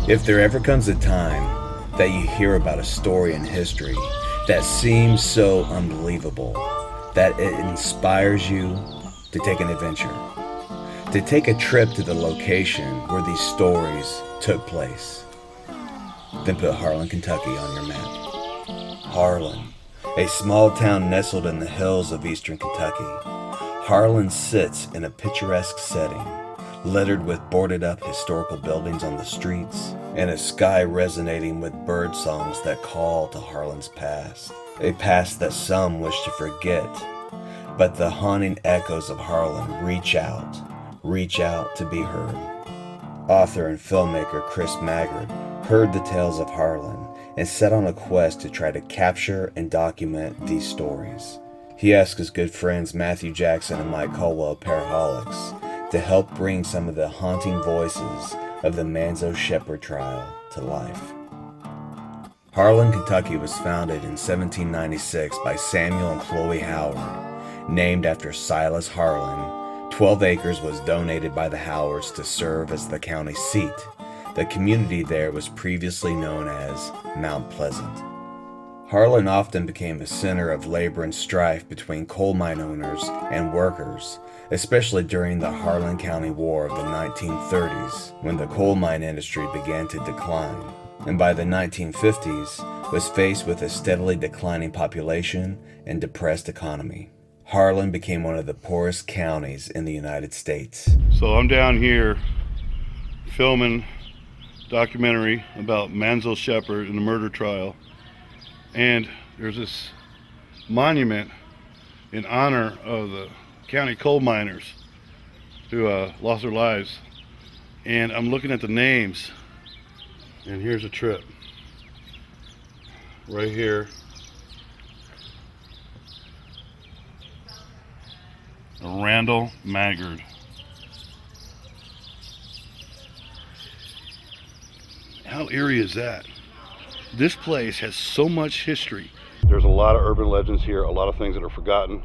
If there ever comes a time that you hear about a story in history that seems so unbelievable that it inspires you to take an adventure, to take a trip to the location where these stories took place, then put Harlan, Kentucky on your map. Harlan, a small town nestled in the hills of eastern Kentucky. Harlan sits in a picturesque setting, littered with boarded-up historical buildings on the streets, and a sky resonating with bird songs that call to Harlan's past, a past that some wish to forget. But the haunting echoes of Harlan reach out to be heard. Author and filmmaker Chris Maggard heard the tales of Harlan and set on a quest to try to capture and document these stories. He asked his good friends Matthew Jackson and Mike Caldwell, Paraholics, to help bring some of the haunting voices of the Manzo Shepherd trial to life. Harlan, Kentucky was founded in 1796 by Samuel and Chloe Howard. Named after Silas Harlan, 12 acres was donated by the Howards to serve as the county seat. The community there was previously known as Mount Pleasant. Harlan often became a center of labor and strife between coal mine owners and workers, especially during the Harlan County War of the 1930s, when the coal mine industry began to decline, and by the 1950s was faced with a steadily declining population and depressed economy. Harlan became one of the poorest counties in the United States. So I'm down here filming a documentary about Manzo Shepherd and the murder trial, and there's this monument in honor of the county coal miners who lost their lives, and I'm looking at the names, and here's a trip right here. Randall Maggard. How eerie is that? This place has so much history. There's a lot of urban legends here, a lot of things that are forgotten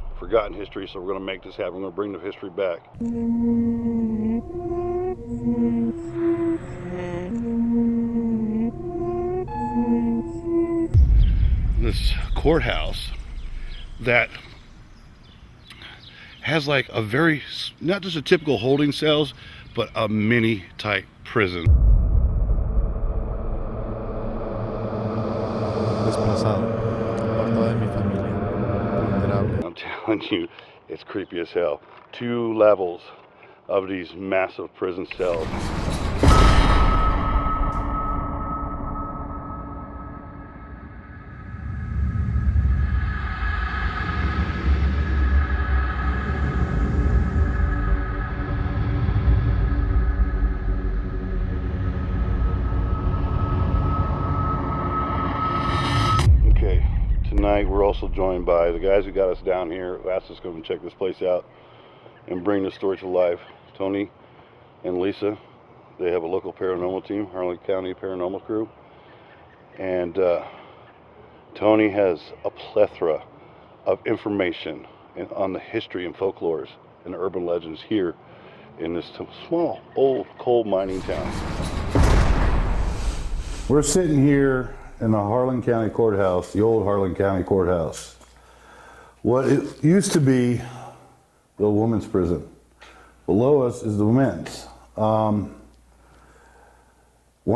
history, so we're going to make this happen. We're going to bring the history back. This courthouse that has like a very, not just a typical holding cells, but a mini type prison. I'm telling you, it's creepy as hell. 2 levels of these massive prison cells. Tonight we're also joined by the guys who got us down here, who asked us to come and check this place out and bring the story to life. Tony and Lisa, they have a local paranormal team, Harlan County Paranormal Crew, and Tony has a plethora of information on the history and folklores and urban legends here in this small old coal mining town. We're sitting here in the Harlan County Courthouse, the old Harlan County Courthouse. What it used to be the women's prison. Below us is the men's. One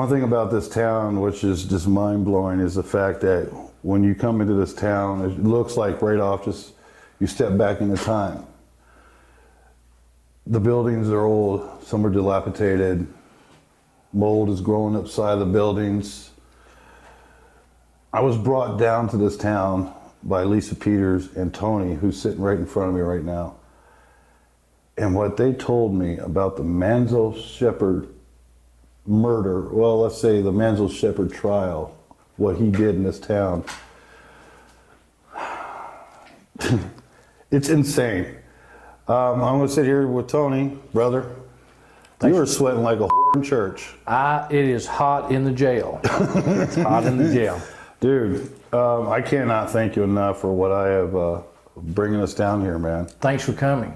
thing about this town, which is just mind-blowing, is the fact that when you come into this town, it looks like right off, just you step back into time. The buildings are old, some are dilapidated, mold is growing upside the buildings. I was brought down to this town by Lisa Peters and Tony, who's sitting right in front of me right now. And what they told me about the Manzo Shepherd murder, well, let's say the Manzo Shepherd trial, what he did in this town, it's insane. I'm gonna sit here with Tony, brother. You were sweating like a in church. It is hot in the jail. It's hot in the jail. Dude, I cannot thank you enough for what I have bringing us down here, man. Thanks for coming.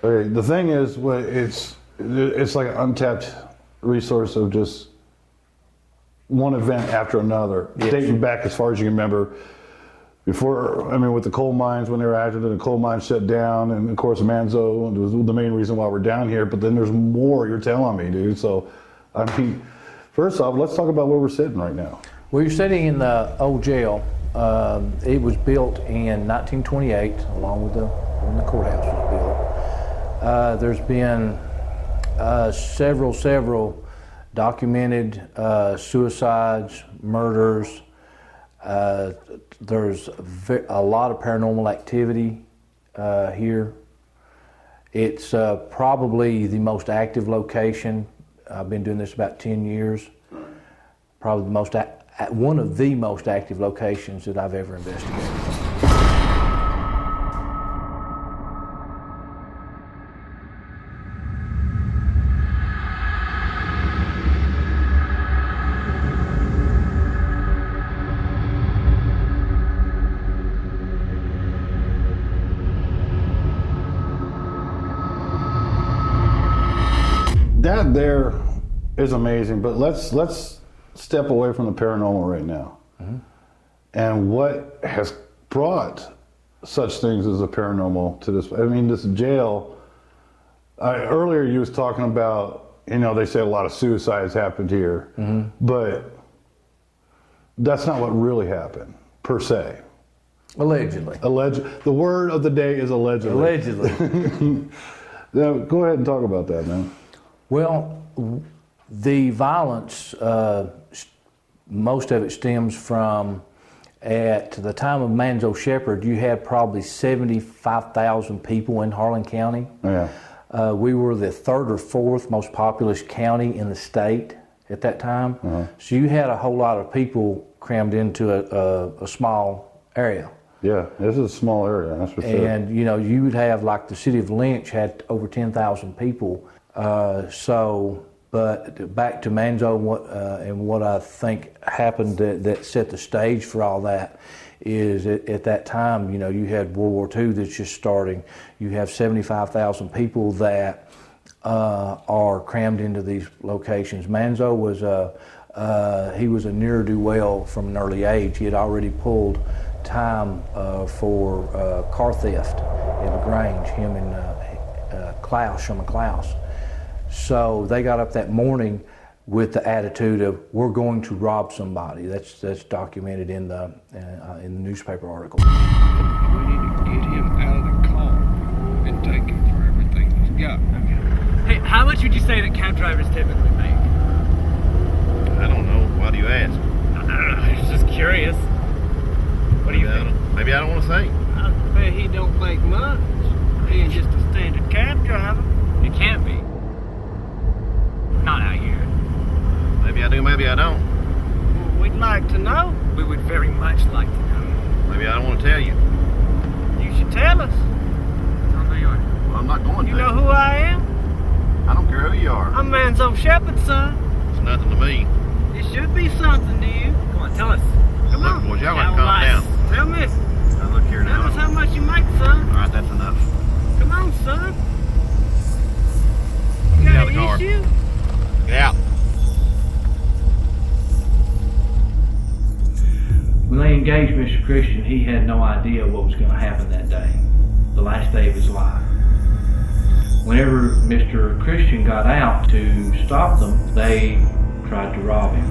Okay, the thing is, it's like an untapped resource of just one event after another, dating back as far as you can remember. Before, I mean, with the coal mines, when they were active, the coal mines shut down, and of course Manzo was the main reason why we're down here. But then there's more you're telling me, dude. So, I mean, first off, let's talk about where we're sitting right now. Well, you're sitting in the old jail. It was built in 1928, along with when the courthouse was built. There's been several documented suicides, murders. There's a lot of paranormal activity here. It's probably the most active location. I've been doing this about 10 years. Probably one of the most active locations that I've ever investigated. That there is amazing, but let's step away from the paranormal right now. And what has brought such things as a paranormal to this? I mean, this jail. Earlier, you was talking about, they say a lot of suicides happened here, but that's not what really happened per se. Allegedly. The word of the day is allegedly. Allegedly. Now, go ahead and talk about that, man. Well, the violence, most of it stems from, at the time of Manzo Shepherd, you had probably 75,000 people in Harlan County. Yeah. We were the third or fourth most populous county in the state at that time. So you had a whole lot of people crammed into a small area. Yeah, this is a small area, that's for sure. And, you would have, like the city of Lynch had over 10,000 people. But back to Manzo and what I think happened that set the stage for all that is at that time, you had World War II that's just starting. You have 75,000 people that are crammed into these locations. Manzo was he was a ne'er-do-well from an early age. He had already pulled time for car theft in LaGrange, him and Clouse, Sherman Clouse. So they got up that morning with the attitude of, we're going to rob somebody. That's documented in the newspaper article. We need to get him out of the car and take him for everything he's got. Okay. Hey, how much would you say that cab drivers typically make? I don't know. Why do you ask? I don't know. I was just curious. What do you think? Maybe I don't want to say. I bet he don't make much. He ain't just a standard cab driver. It can't be. Not out here. Maybe I do, maybe I don't. Well, we'd like to know. We would very much like to know. Maybe I don't want to tell you. You should tell us. Tell me what. Well, I'm not going to. You know who I am? I don't care who you are. I'm Manzo Shepherd's son. It's nothing to me. It should be something to you. Come on, tell us. Come Look, on. boys, y'all got to calm down. Tell me. Now, look here Tell now. us how much you make, son. All right, that's enough. Come on, son. You Get got out of the car. an issue? Get out. When they engaged Mr. Christian, he had no idea what was going to happen that day, the last day of his life. Whenever Mr. Christian got out to stop them, they tried to rob him.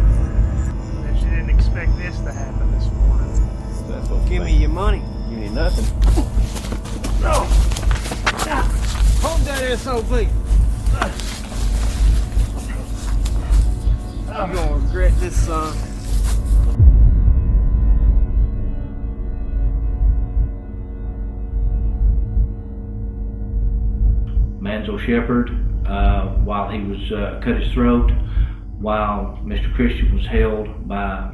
Bet you didn't expect this to happen this morning. That's what Give me your money. You need nothing. No. Hold that SOB. I'm gonna regret this, son. Manzo Shepherd, while he was cut his throat, while Mr. Christian was held by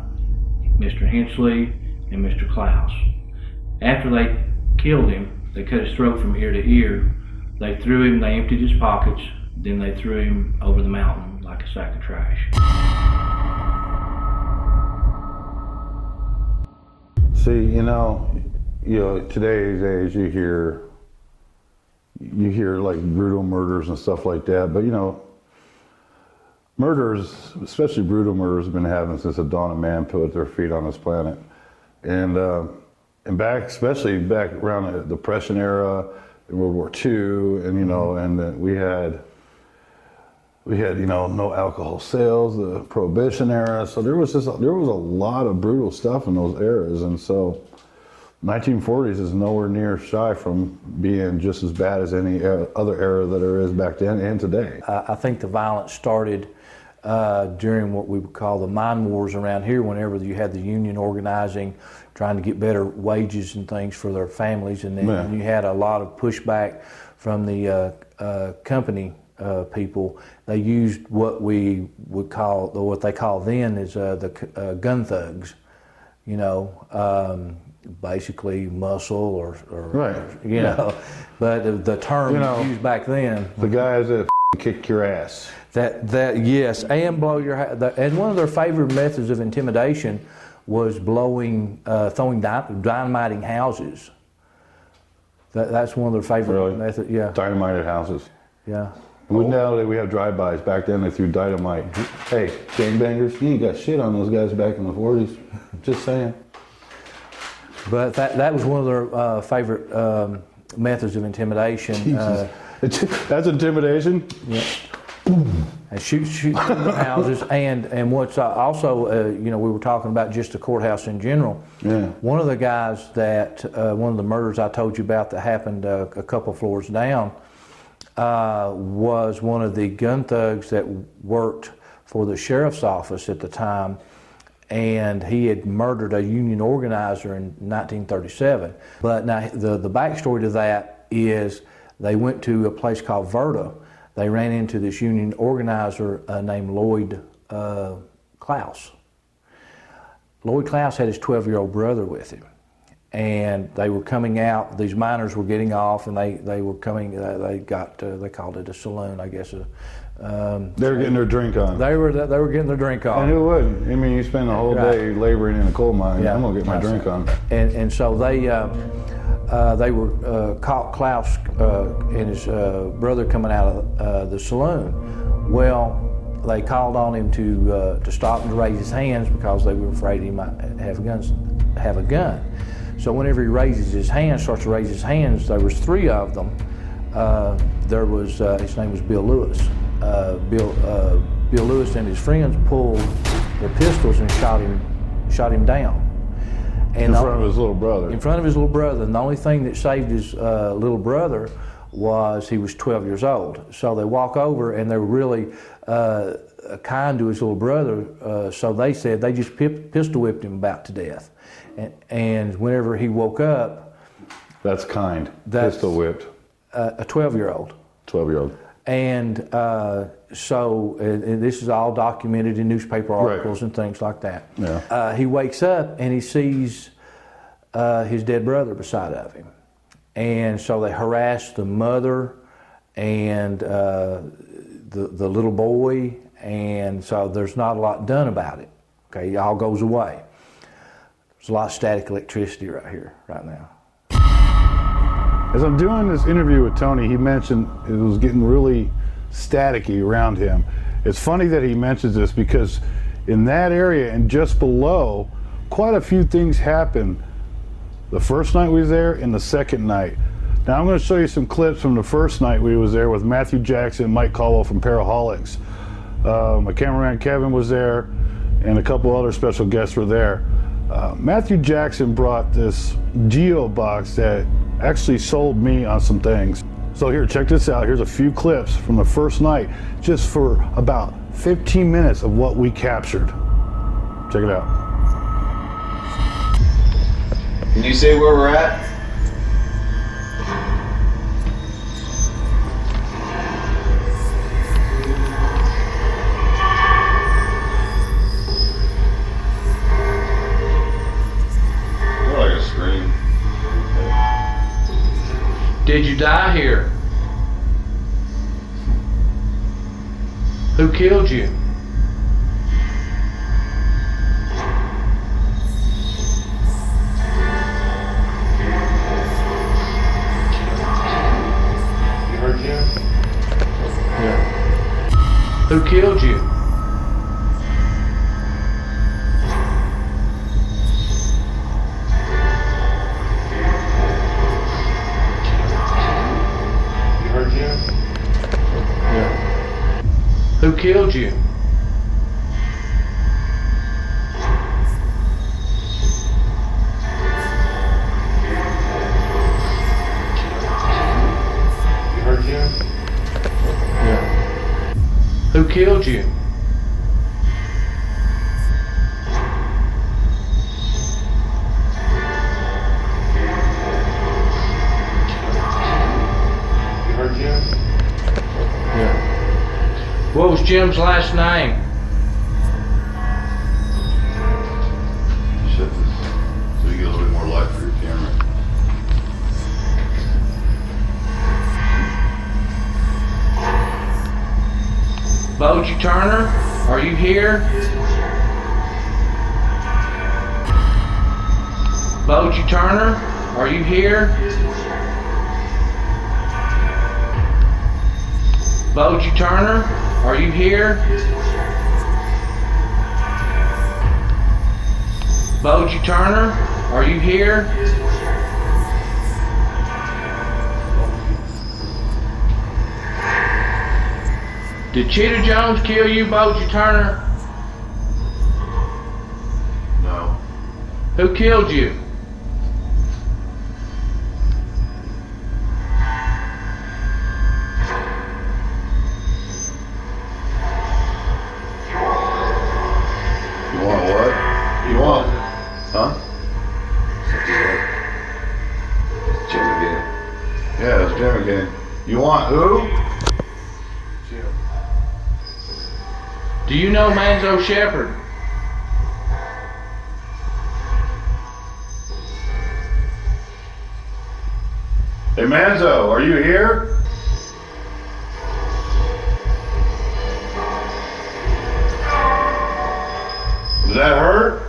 Mr. Hensely and Mr. Clouse. After they killed him, they cut his throat from ear to ear. They threw him, they emptied his pockets, then they threw him over the mountain like a sack of trash. See, today's age, you hear like brutal murders and stuff like that, but murders, especially brutal murders, have been happening since the dawn of man put their feet on this planet. And back, especially back around the Depression era, World War II, and and we had no alcohol sales, the Prohibition era. So there was a lot of brutal stuff in those eras, and so 1940s is nowhere near shy from being just as bad as any other era that there is back then and today. I think the violence started during what we would call the mine wars around here, whenever you had the union organizing, trying to get better wages and things for their families, and then you had a lot of pushback from the company people. They used what we would call, or what they call then, is the gun thugs, basically muscle or Right. but the term used back then. The guys that kick your ass. That yes, and blow your and one of their favorite methods of intimidation was throwing dynamiting houses. That's one of their favorite methods. Yeah, Dynamited houses. yeah. Now we have drive-bys. Back then they threw dynamite. Hey, gangbangers, you ain't got shit on those guys back in the 40s. Just saying. But that was one of their favorite methods of intimidation. That's intimidation? Yeah. And shoot through the houses, and what's also, we were talking about just the courthouse in general. Yeah. One of the guys that, one of the murders I told you about that happened a couple floors down, was one of the gun thugs that worked for the sheriff's office at the time, and he had murdered a union organizer in 1937. But now the backstory to that is they went to a place called Verda. They ran into this union organizer named Lloyd Clouse. Lloyd Clouse had his 12-year-old brother with him, and they were coming out. These miners were getting off, and they were coming. They called it a saloon, I guess. They were getting their drink on. They were getting their drink on. And who wouldn't? I mean, you spend the whole day laboring in a coal mine. Yeah. I'm gonna get my drink on. And so they were caught Clouse and his brother coming out of the saloon. Well, they called on him to stop and to raise his hands because they were afraid he might have a gun. So whenever he starts to raise his hands, there was three of them. There was his name was Bill Lewis. Bill Lewis and his friends pulled their pistols and shot him down. And in front of his little brother. In front of his little brother. And the only thing that saved his little brother was he was 12 years old. So they walk over, and they were really kind to his little brother. So they said they just pistol whipped him about to death. And whenever he woke up... That's kind. Pistol whipped. A 12-year-old. 12-year-old. And so this is all documented in newspaper articles and things like that. Yeah. He wakes up and he sees his dead brother beside of him. And so they harass the mother and the little boy, and so there's not a lot done about it. Okay, it all goes away. There's a lot of static electricity right here, right now. As I'm doing this interview with Tony, he mentioned it was getting really staticky around him. It's funny that he mentions this because in that area and just below, quite a few things happened the first night we was there and the second night. Now I'm going to show you some clips from the first night we was there with Matthew Jackson, Mike Caldwell from Paraholics. My cameraman Kevin was there, and a couple other special guests were there. Matthew Jackson brought this Geo box that actually sold me on some things. So here, check this out. Here's a few clips from the first night, just for about 15 minutes of what we captured. Check it out. Can you say where we're at? Like a scream. Did you die here? Who killed you? You heard Jim? Yeah. Who killed you? killed you? You heard Jim? Yeah. Who killed you? You heard Jim? Yeah. What was Jim's last name? Shut this so you get a little bit more light for your camera. Boji Turner, are you here? Boji Turner, are you here? Boji Turner, are you here? Boji Turner, are you here? Did Cheetah Jones kill you, Boji Turner? No. Who killed you? You want what? You want? Huh? Jim again. Yeah, it's Jim again. You want who? Do you know Manzo Shepherd? Hey Manzo, are you here? Does that hurt?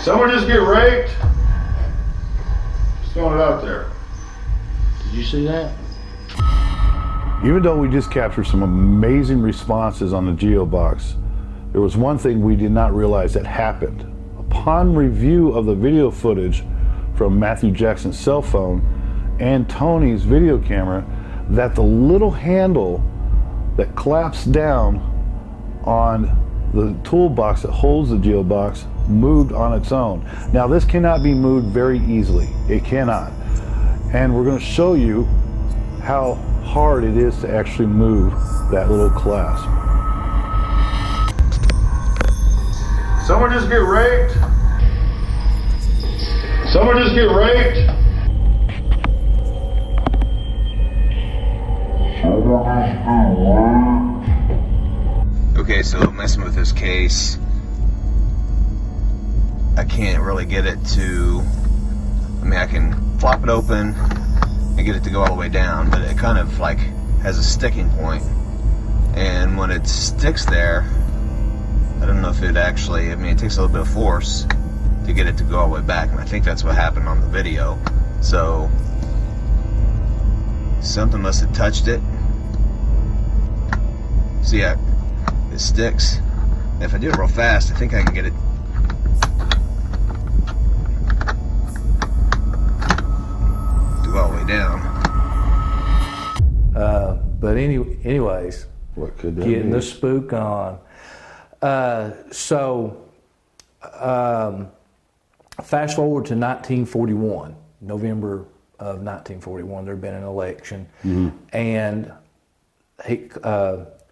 Someone just get raped? Just throwing it out there. Did you see that? Even though we just captured some amazing responses on the GeoBox, there was one thing we did not realize that happened. Upon review of the video footage from Matthew Jackson's cell phone and Tony's video camera, that the little handle that claps down on the toolbox that holds the GeoBox moved on its own. Now this cannot be moved very easily. It cannot. And we're going to show you how hard it is to actually move that little clasp. Someone just get raped? Someone just get raped? Okay, so messing with this case, I can't really get it to, I mean, I can flop it open and get it to go all the way down, but it kind of like has a sticking point, and when it sticks there, I don't know if it actually, I mean, it takes a little bit of force to get it to go all the way back, and I think that's what happened on the video. So something must have touched it. See, yeah, it sticks. And if I do it real fast, I think I can get it to go all the way down. But anyways, What could that getting be? the spook on. Fast forward to 1941, November of 1941, there'd been an election, and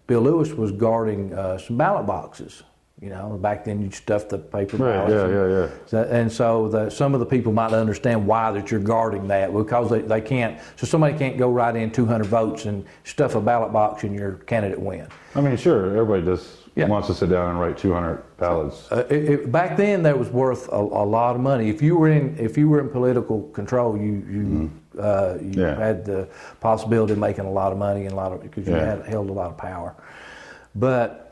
Bill Lewis was guarding some ballot boxes. You know, back then you'd stuff the paper ballots. And so some of the people might not understand why that you're guarding that, because they can't, so somebody can't go right in 200 votes and stuff a ballot box and your candidate win. I mean, sure, everybody just Yeah. wants to sit down and write 200 ballots. Back then, that was worth a lot of money. If you were in political control, you had the possibility of making a lot of money and because you held a lot of power. But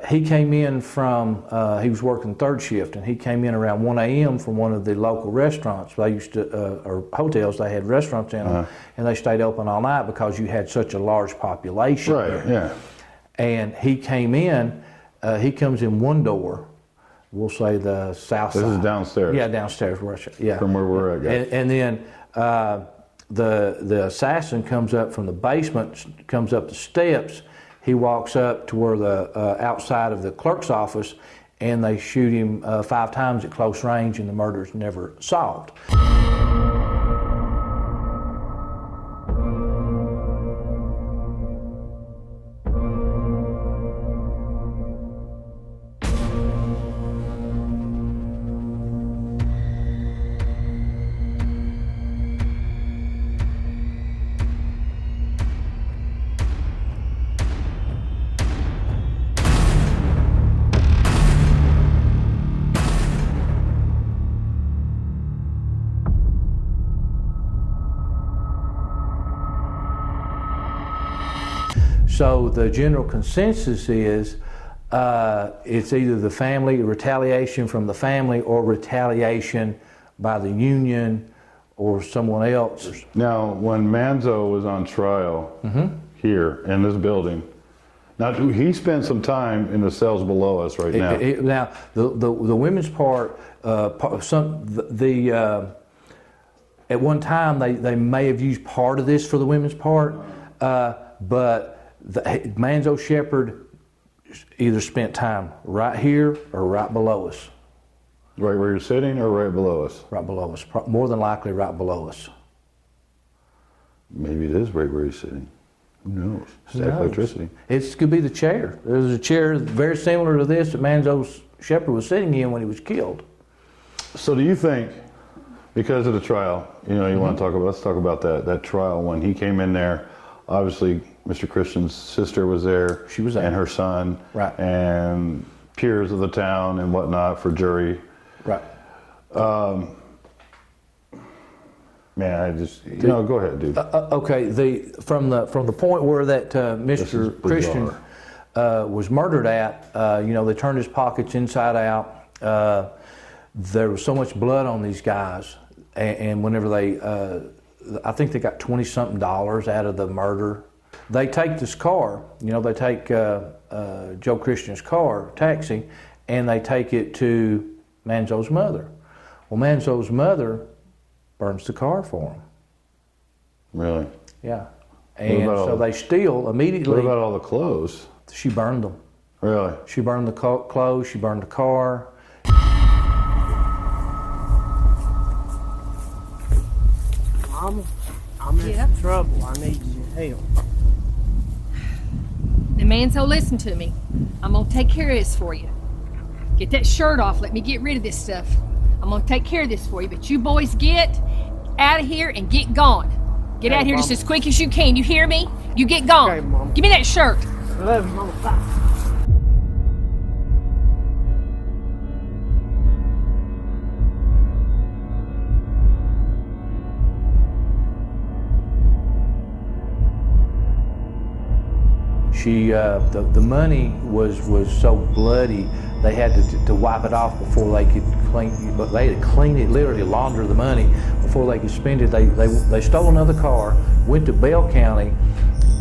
he came in from he was working third shift, and he came in around 1 a.m. from one of the local restaurants. They used to or hotels. They had restaurants in them, and they stayed open all night because you had such a large population. Right. There. Yeah. And he came in, he comes in one door, we'll say the south side. This is downstairs. Yeah, downstairs, Russia. Yeah. From where we're at, guys. And then the assassin comes up from the basement, comes up the steps. He walks up to where the outside of the clerk's office, and they shoot him 5 times at close range, and the murder's never solved. So the general consensus is it's either the family, retaliation from the family, or retaliation by the union or someone else. Now, when Manzo was on trial here in this building, now he spent some time in the cells below us right now. Now, the women's part, at one time they may have used part of this for the women's part, but Manzo Shepherd either spent time right here or right below us. Right where you're sitting or right below us? Right below us. More than likely right below us. Maybe it is right where he's sitting. Who knows? Who knows? Electricity. It could be the chair. There's a chair very similar to this that Manzo Shepherd was sitting in when he was killed. So do you think, because of the trial, you want to talk about, let's talk about that trial when he came in there, obviously Mr. Christian's sister was there. She was there. And her son. Right. And peers of the town and whatnot for jury. Right. Man, I just, go ahead, dude. Okay, from the point where that Mr. Christian was murdered at, they turned his pockets inside out. There was so much blood on these guys, and whenever they, I think they got $20-something out of the murder. They take this car, they take Joe Christian's car, taxi, and they take it to Manzo's mother. Well, Manzo's mother burns the car for him. Really? Yeah. And so they steal immediately. What about all the clothes? She burned them. Really? She burned the clothes, she burned the car. Mama, I'm in some trouble. I need your help. The Manzo, listen to me. I'm gonna take care of this for you. Get that shirt off. Let me get rid of this stuff. I'm gonna take care of this for you. But you boys get out of here and get gone. Get out of here just as quick as you can. You hear me? You get gone. Okay, Mama. Give me that shirt. I love you, Mama. Bye. The money was so bloody they had to wipe it off before they could clean. But they had to clean it, literally launder the money before they could spend it. They stole another car, went to Bell County,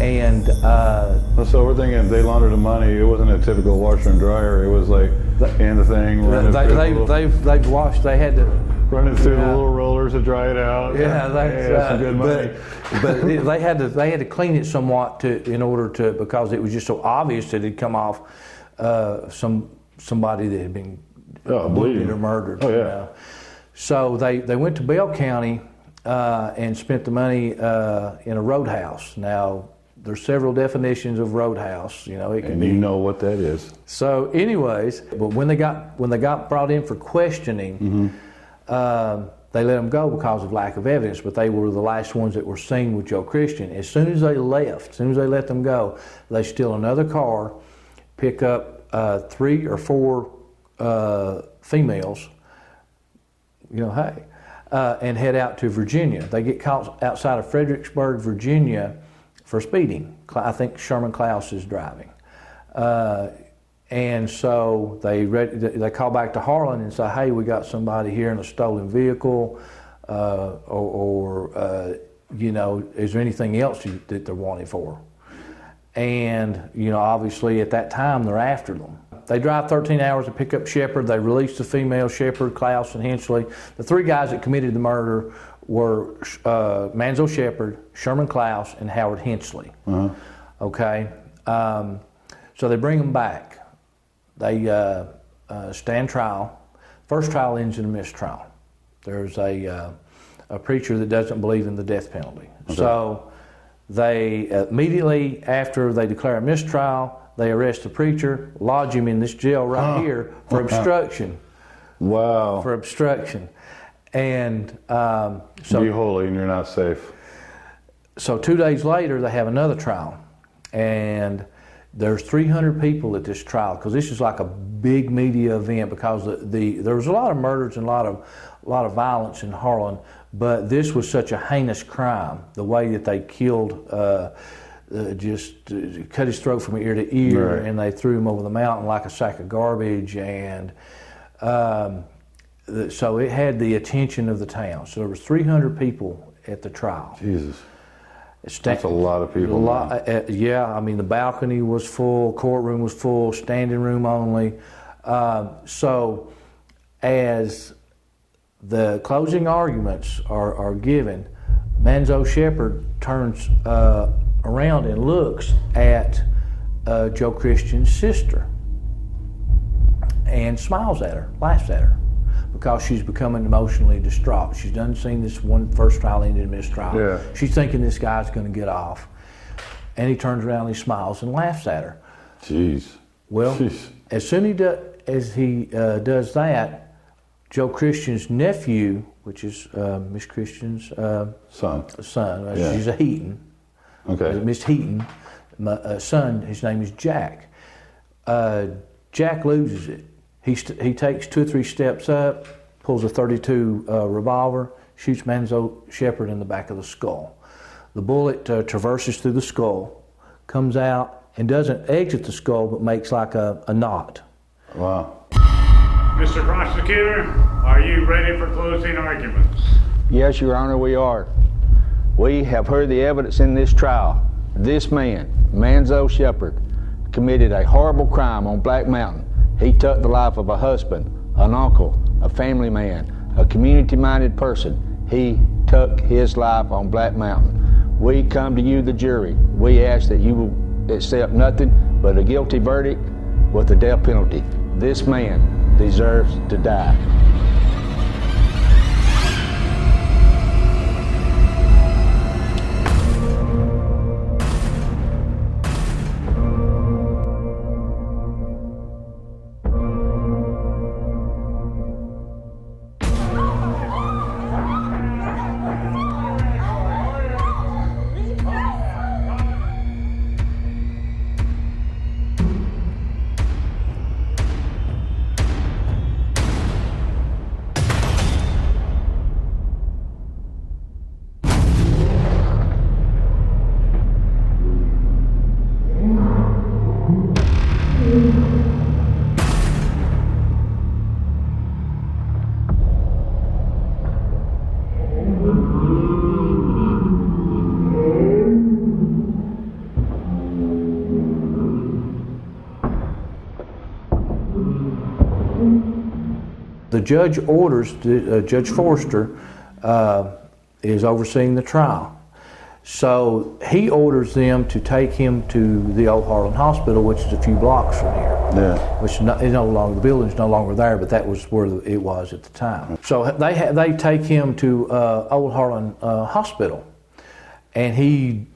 and so we're thinking they laundered the money. It wasn't a typical washer and dryer. It was like in the thing. They've washed. They had to run it through the little rollers to dry it out. Yeah, that's some good money. But they had to clean it somewhat because it was just so obvious that it had come off somebody that had been wounded or murdered. Oh yeah. So they went to Bell County and spent the money in a roadhouse. Now there's several definitions of roadhouse. It can be. You know what that is. So, anyways, but when they got brought in for questioning. They let them go because of lack of evidence, but they were the last ones that were seen with Joe Christian. As soon as they let them go, they steal another car, pick up 3 or 4 females, and head out to Virginia. They get caught outside of Fredericksburg, Virginia for speeding. I think Sherman Clouse is driving. And so they call back to Harlan and say, hey, we got somebody here in a stolen vehicle, is there anything else that they're wanted for? And, obviously at that time they're after them. They drive 13 hours to pick up Shepherd. They release the female, Shepherd, Clouse, and Hensely. The 3 guys that committed the murder were Manzo Shepherd, Sherman Clouse, and Howard Hensely. Okay, so they bring them back. They stand trial. First trial ends in a mistrial. There's a preacher that doesn't believe in the death penalty. Okay. So they immediately after they declare a mistrial, they arrest the preacher, lodge him in this jail right here for obstruction. Wow. For obstruction. And so be holy and you're not safe. So 2 days later, they have another trial. And there's 300 people at this trial, because this is like a big media event, because there was a lot of murders and a lot of violence in Harlan, but this was such a heinous crime. The way that they killed, just cut his throat from ear to ear, right. And they threw him over the mountain like a sack of garbage, and so it had the attention of the town. So there was 300 people at the trial. Jesus. That's a lot of people. Yeah, I mean, the balcony was full, courtroom was full, standing room only. So as the closing arguments are given, Manzo Shepherd turns around and looks at Joe Christian's sister and smiles at her, laughs at her, because she's becoming emotionally distraught. She doesn't seen this one first trial ended in mistrial. Yeah. She's thinking this guy's going to get off. And he turns around and he smiles and laughs at her. Jeez. Well, as soon as he does that, Joe Christian's nephew, which is Miss Christian's son, Yeah. She's a Heaton. Okay. Miss Heaton, my son, his name is Jack. Jack loses it. He takes 2 or 3 steps up, pulls a .32 revolver, shoots Manzo Shepherd in the back of the skull. The bullet traverses through the skull, comes out, and doesn't exit the skull, but makes like a knot. Wow. Mr. Prosecutor, are you ready for closing arguments? Yes, Your Honor, we are. We have heard the evidence in this trial. This man, Manzo Shepherd, committed a horrible crime on Black Mountain. He took the life of a husband, an uncle, a family man, a community-minded person. He took his life on Black Mountain. We come to you, the jury. We ask that you will accept nothing but a guilty verdict with the death penalty. This man deserves to die. The judge orders, Judge Forster is overseeing the trial. So he orders them to take him to the old Harlan Hospital, which is a few blocks from here. Yeah. Which is no longer, the building's no longer there, but that was where it was at the time. So they take him to old Harlan Hospital, and he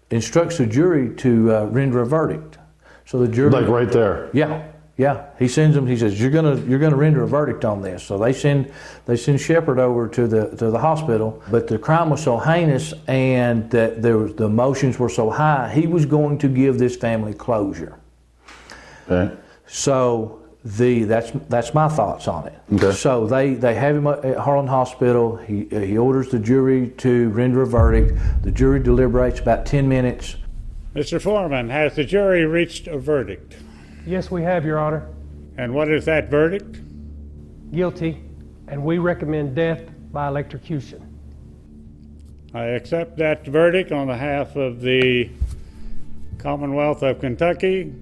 instructs the jury to render a verdict. So the jury, like right there. Yeah. He sends them. He says, "You're gonna render a verdict on this." So they send Shepherd over to the hospital. But the crime was so heinous, and that the emotions were so high, he was going to give this family closure. Okay. So that's my thoughts on it. Okay. So they have him at Harlan Hospital. He orders the jury to render a verdict. The jury deliberates about 10 minutes. Mr. Foreman, has the jury reached a verdict? Yes, we have, Your Honor. And what is that verdict? Guilty, and we recommend death by electrocution. I accept that verdict on behalf of the Commonwealth of Kentucky,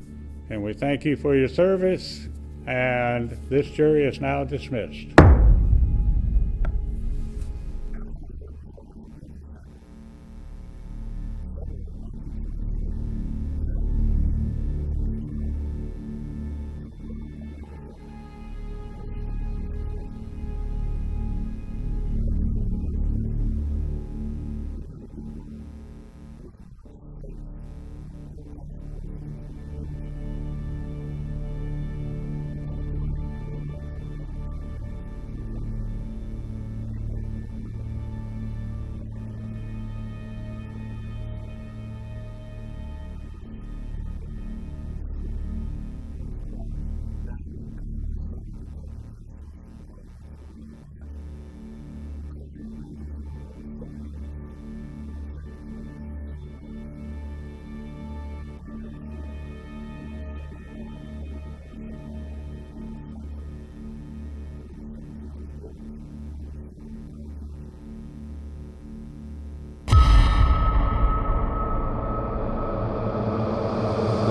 and we thank you for your service, and this jury is now dismissed.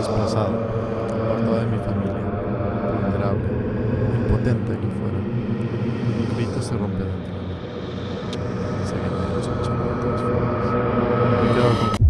desplazado, apartado de mi familia, vulnerable, impotente aquí fuera. Un grito se rompe dentro de mí. Sé que nadie lo escuchará de todas formas. Me quedo con...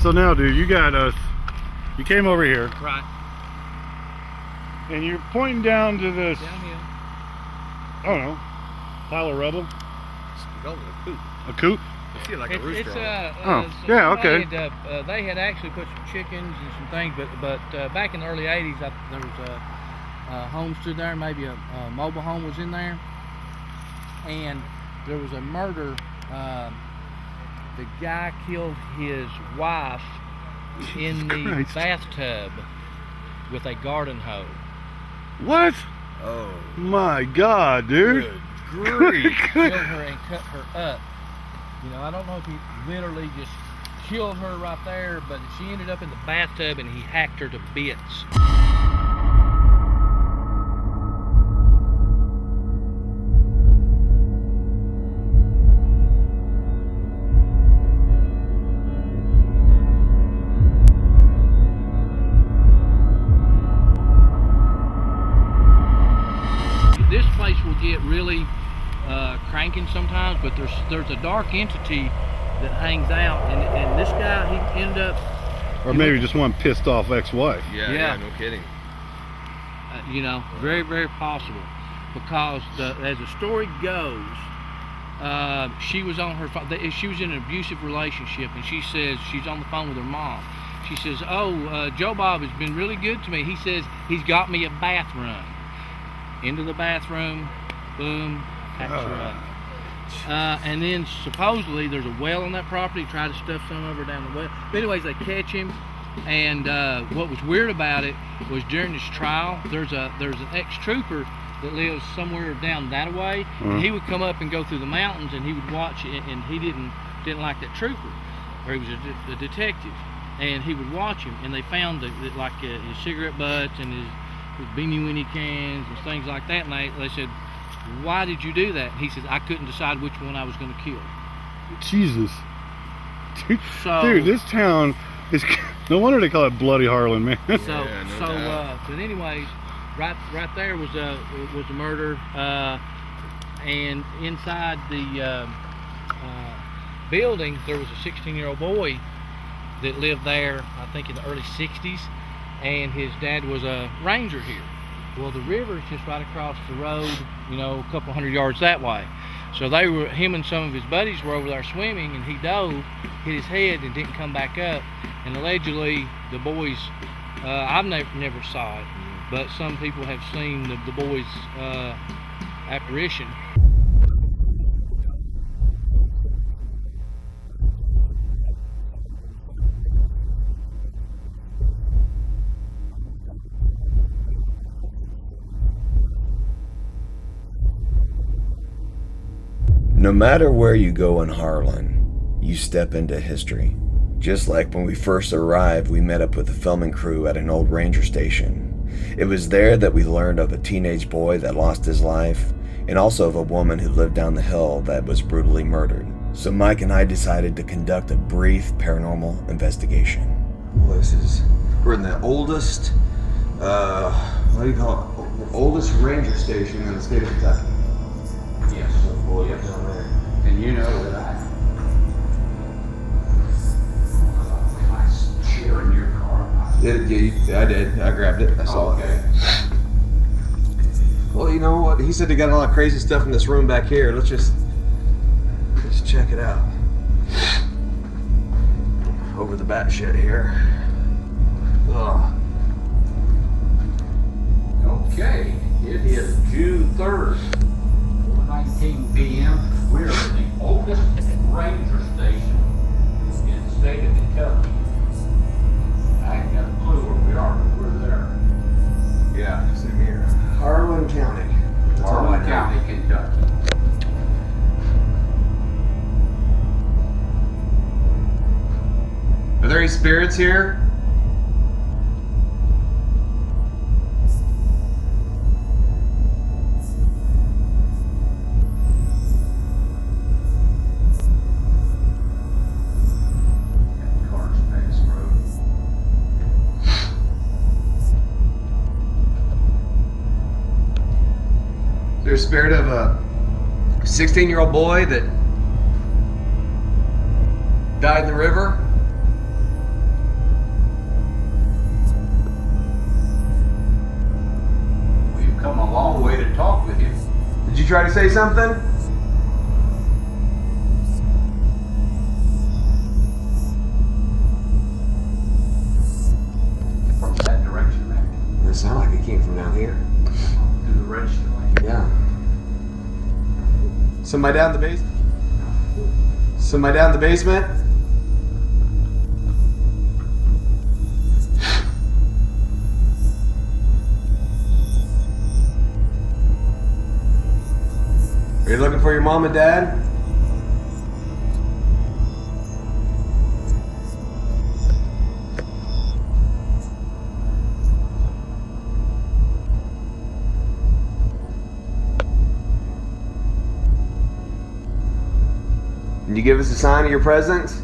So now, dude, you got us. You came over here, Right. and you're pointing down to this. Downhill. I don't know, pile of rubble. A coop. A coop. You see like a It's, rooster. Yeah, okay. They had actually put some chickens and some things, but back in the early 80s, there was a home stood there, maybe a mobile home was in there, and there was a murder. The guy killed his wife in the Christ. bathtub with a garden hoe. What? Oh. My God, dude. Good grief. Killed her and cut her up. You know, I don't know if he literally just killed her right there, but she ended up in the bathtub and he hacked her to bits. This place will get really cranking sometimes, but there's a dark entity that hangs out, and this guy, he ended up, Or maybe just one pissed off ex-wife. Yeah, no kidding. You know, very, very possible, because as the story goes, she was on her phone. She was in an abusive relationship, and she says she's on the phone with her mom. She says, "Oh, Joe Bob has been really good to me. He says he's got me a bathroom." Into the bathroom, boom, hacks her up. And then supposedly there's a well on that property. Try to stuff some of her down the well. But anyways, they catch him. And what was weird about it was during this trial, there's an ex-trooper that lives somewhere down that way. And he would come up and go through the mountains, and he would watch it, and he didn't like that trooper, or he was a detective, and he would watch him. And they found like his cigarette butts and his beanie weenie cans and things like that, and they said, "Why did you do that?" And he says, "I couldn't decide which one I was going to kill." Jesus. Dude, this town is... No wonder they call it Bloody Harlan, man. But anyways, right there was a murder, and inside the building there was a 16-year-old boy that lived there, I think in the early 60s, and his dad was a ranger here. Well, the river's just right across the road, you know, a couple hundred yards that way. So him and some of his buddies were over there swimming, and he dove, hit his head, and didn't come back up. And allegedly, the boys, I've never saw it, but some people have seen the boys' apparition. No matter where you go in Harlan, you step into history. Just like when we first arrived, we met up with the filming crew at an old ranger station. It was there that we learned of a teenage boy that lost his life, and also of a woman who lived down the hill that was brutally murdered. So Mike and I decided to conduct a brief paranormal investigation. Well, we're in the oldest, what do you call it? Oldest ranger station in the state of Kentucky. Yes, well, yeah, down there. And you know that I chair in your car. Yeah, I did. I grabbed it. I saw it. Well, you know what? He said they got a lot of crazy stuff in this room back here. Let's just check it out. Over the bat shit here. Ugh. Okay, it is June 3rd, 4:19 p.m. We're in the oldest ranger station in the state of Kentucky. I ain't got a clue where we are, but we're there. Yeah, same here. Harlan County. That's all I Harlan know. County, Kentucky. Are there any spirits here? Cars pass road. Is there a spirit of a 16-year-old boy that died in the river? We've come a long way to talk with him. Did you try to say something? From that direction, man. It sounded like it came from down here. To the register lane. Yeah. Somebody down in the basement? Somebody down in the basement? Are you looking for your mom and dad? Can you give us a sign of your presence?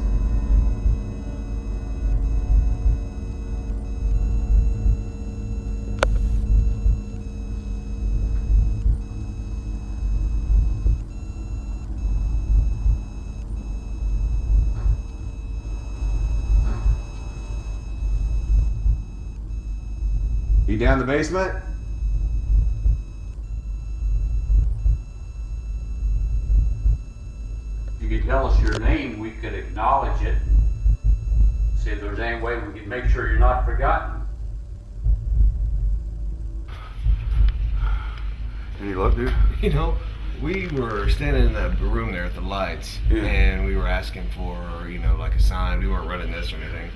You down in the basement? If you could tell us your name, we could acknowledge it. See if there's any way we can make sure you're not forgotten. Any luck, dude? You know, we were standing in that room there at the lights, and we were asking for, you know, like a sign. We weren't running this or anything.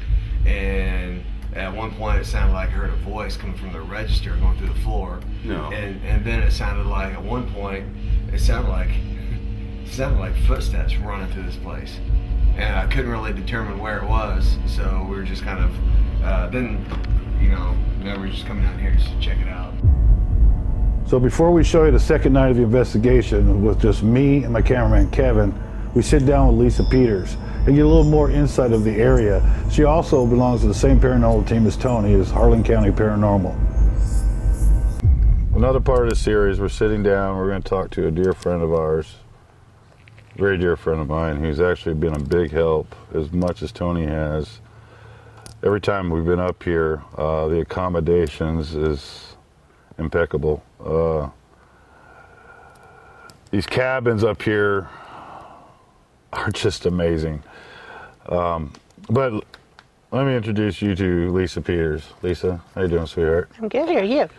And at one point, it sounded like I heard a voice coming from the register going through the floor. No. And then it sounded like, at one point, it sounded like footsteps running through this place. And I couldn't really determine where it was, so we were just kind of, then we were just coming down here just to check it out. So before we show you the second night of the investigation with just me and my cameraman Kevin, we sit down with Lisa Peters and get a little more insight of the area. She also belongs to the same paranormal team as Tony, is Harlan County Paranormal. Another part of the series, we're sitting down, we're going to talk to a dear friend of ours, very dear friend of mine, who's actually been a big help as much as Tony has. Every time we've been up here, the accommodations is impeccable. These cabins up here are just amazing. But let me introduce you to Lisa Peters. Lisa, how you doing, sweetheart? I'm good. How are you?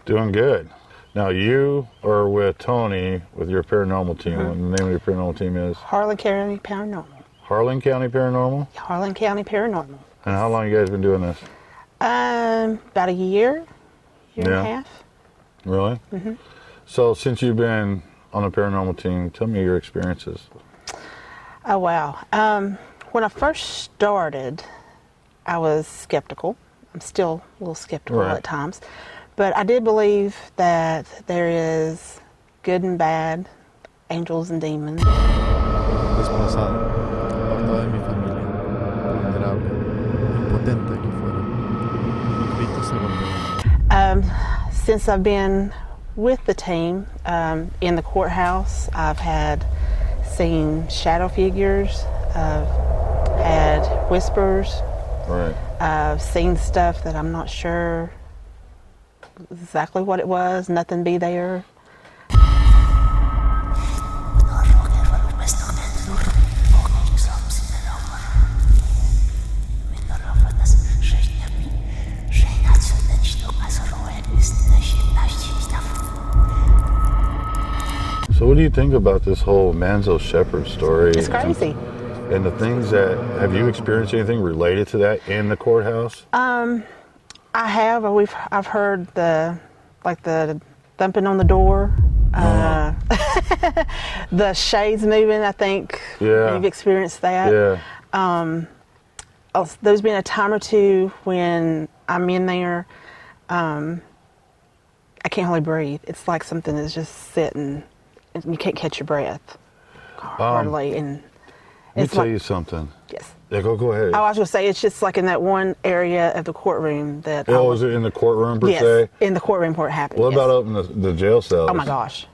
Doing good. Now you are with Tony with your paranormal team. What the name of your paranormal team is? Harlan County Paranormal. Harlan County Paranormal? Harlan County Paranormal. And how long you guys been doing this? About a year and a half. Really? Mm-hmm. So since you've been on the paranormal team, tell me your experiences. Oh, wow. When I first started, I was skeptical. I'm still a little skeptical at times. But I did believe that there is good and bad, angels and demons. Desplazado, apartado de mi familia, vulnerable, impotente aquí fuera. Grito se rompe. Since I've been with the team in the courthouse, I've seen shadow figures, I've had whispers, I've seen stuff that I'm not sure exactly what it was, nothing be there. So what do you think about this whole Manzo Shepherd story? It's crazy. And the things have you experienced anything related to that in the courthouse? I have. I've heard the like the thumping on the door, the shades moving. I think you've experienced that. Yeah. There's been a time or two when I'm in there, I can't hardly breathe. It's like something is just sitting, and you can't catch your breath hardly. And Let me tell you something. Yes. Yeah, go ahead. I was going to say, it's just like in that one area of the courtroom that. Oh, is it in the courtroom per yes, se? in the courtroom where it happened. What yes. about up in the jail cells? Oh my gosh.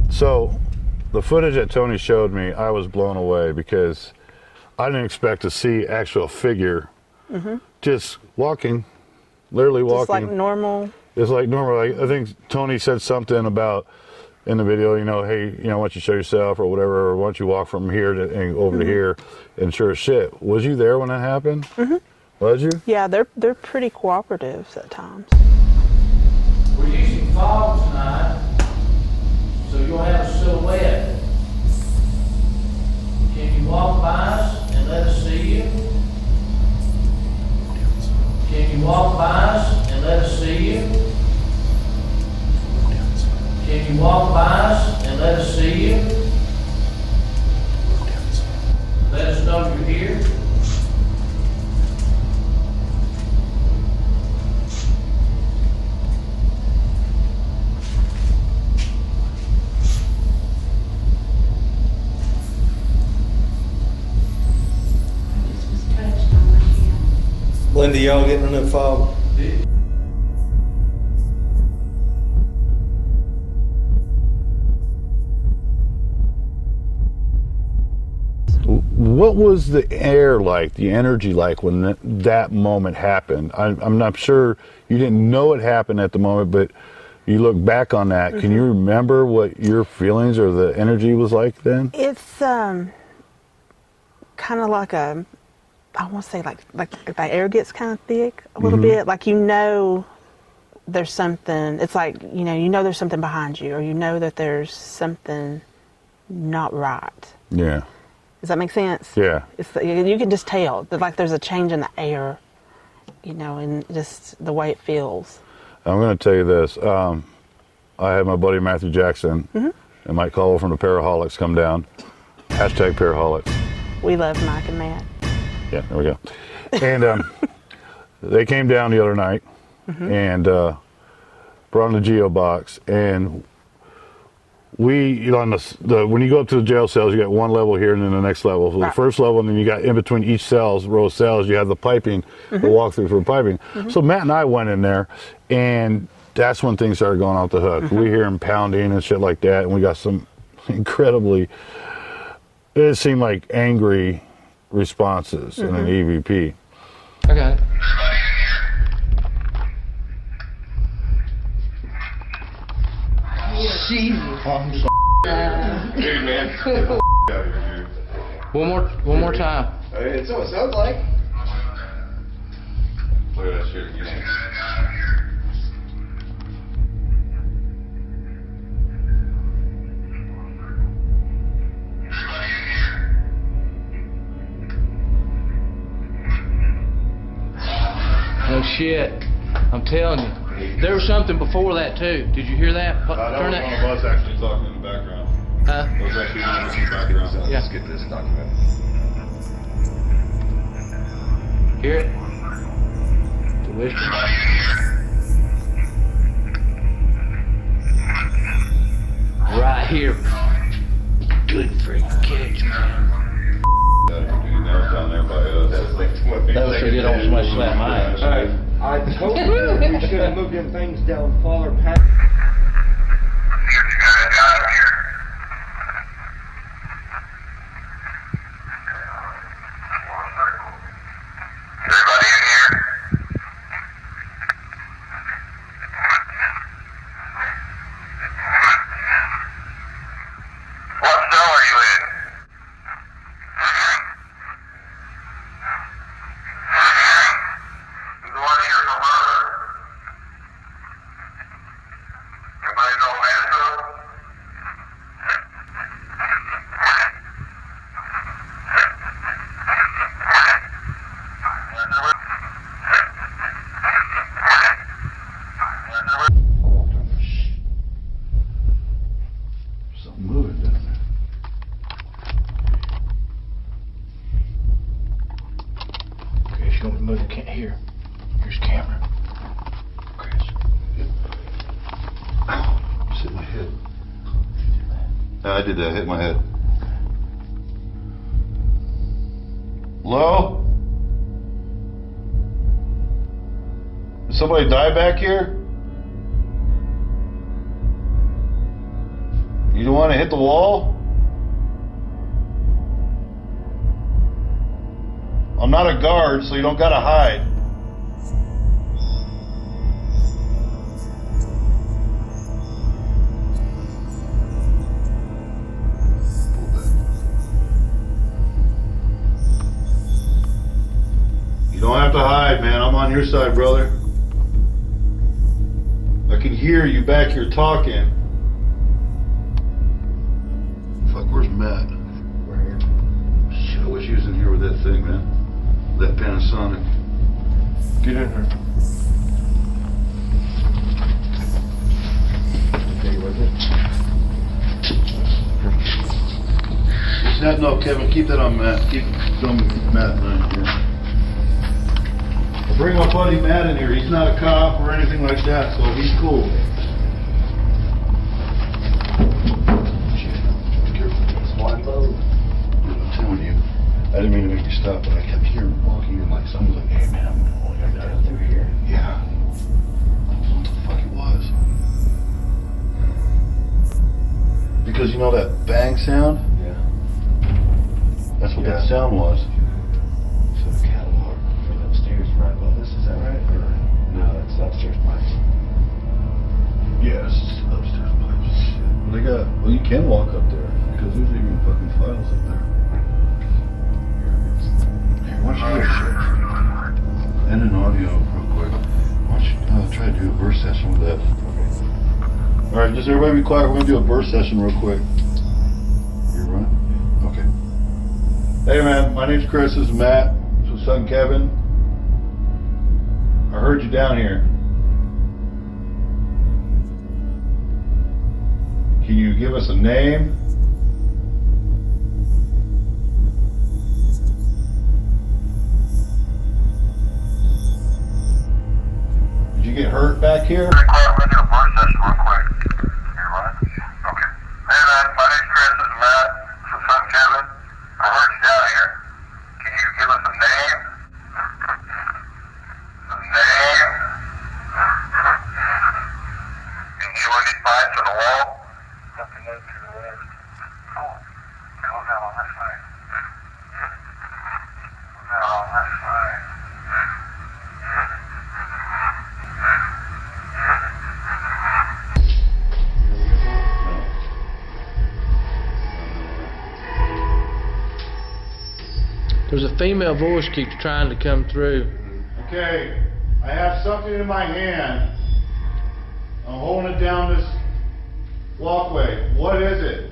So, the footage that Tony showed me, I was blown away because I didn't expect to see actual figure just walking, literally walking. Just like normal. It's like normal. Like, I think Tony said something about in the video, you know, hey, you know, why don't you show yourself or whatever, or why don't you walk from here to, and over to here, and sure as shit. Was you there when that happened? Was you? Yeah, they're pretty cooperative at times. We're using fog tonight, so you'll have a silhouette. Can you walk by us and let us see you? Can you walk by us and let us see you? Can you walk by us and let us see you? Let us know you're here. Linda, y'all getting enough fog? What was the air like, the energy like when that moment happened? I'm not sure you didn't know it happened at the moment, but you look back on that. Can you remember what your feelings or the energy was like then? It's kind of like a, I want to say like the air gets kind of thick a little bit. Like, you know, there's something. It's like, you know there's something behind you, or you know that there's something not right. Yeah. Does that make sense? Yeah. It's you can just tell that, like, there's a change in the air, you know, and just the way it feels. I'm going to tell you this. I had my buddy Matthew Jackson and Mike Cole from the Paraholics come down. Hashtag Paraholics. We love Mike and Matt. Yeah, there we go. And they came down the other night and brought in the Geo box, and we, you know, on when you go up to the jail cells, you got one level here and then the next level. So the first level, and then you got in between each row of cells, you have the piping, the walkthrough for piping. So Matt and I went in there, and that's when things started going off the hook. We hear him pounding and shit like that, and we got some incredibly, it seemed like angry responses in an EVP. I got it. Dude, man. One more time. It's what it sounds like. Look at that shit again. No shit. I'm telling you. There was something before that too. Did you hear that? That was one of us actually talking in the background. Huh? That was actually one of us in the background. Yeah. Let's get this document. Hear it? The whisper. Right here. Good freaking catch, man. That was down there by us. That was so good, almost might slap my ass. I told you we should have moved them things down farther past. I did that, hit my head. Hello? Did somebody die back here? You don't want to hit the wall? I'm not a guard, so you don't gotta hide. You don't have to hide, man. I'm on your side, brother. I can hear you back here talking. Fuck, where's Matt? Right here. Shit, I wish he was in here with that thing, man. That Panasonic. Get in here. Okay, was it? Snap, no, Kevin, keep that on Matt. Keep it on Matt right here. I'll bring my buddy Matt in here. He's not a cop or anything like that, so he's cool. I'm telling you, I didn't mean to make you stop, but I kept hearing walking and like someone's like, hey man, I gotta go through here. Yeah. What the fuck it was. Because you know that bang sound? Yeah. That's what that sound was. So the catalog upstairs right above this, is that right? Or no, that's upstairs pipes. Yeah, it's upstairs pipes. Well, well, you can walk up there because there's even fucking files up there. Here, why don't you and an audio real quick. Why don't you try to do a burst session with that? Okay. All right, just everybody be quiet. We're gonna do a burst session real quick. You're running? Okay. Hey man, my name's Chris. This is Matt. This is son Kevin. I heard you down here. Can you give us a name? Did you get hurt back here? We're going to do a burst session real quick. You running? Okay. Hey man, my name's Chris. This is Matt. This is son Kevin. I heard you down here. Can you give us a name? A name? Can you show any pipes on the wall? Nothing moved to the left. Oh, it goes out on this side. It goes out on this side. There's a female voice keeps trying to come through. Okay, I have something in my hand. I'm holding it down this walkway. What is it?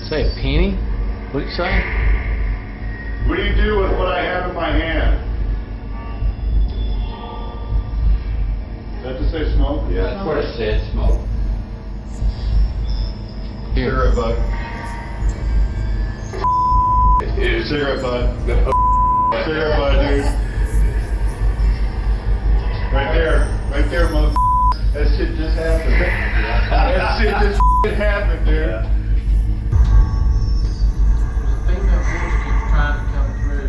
Say a penny? What did you say? What do you do with what I have in my hand? Is that to say smoke? Yeah, that's what it said, smoke. Here. Cigarette butt. Cigarette butt. Cigarette butt, dude. Right there, mother. That shit just happened. That shit just happened, dude. There's a female voice keeps trying to come through.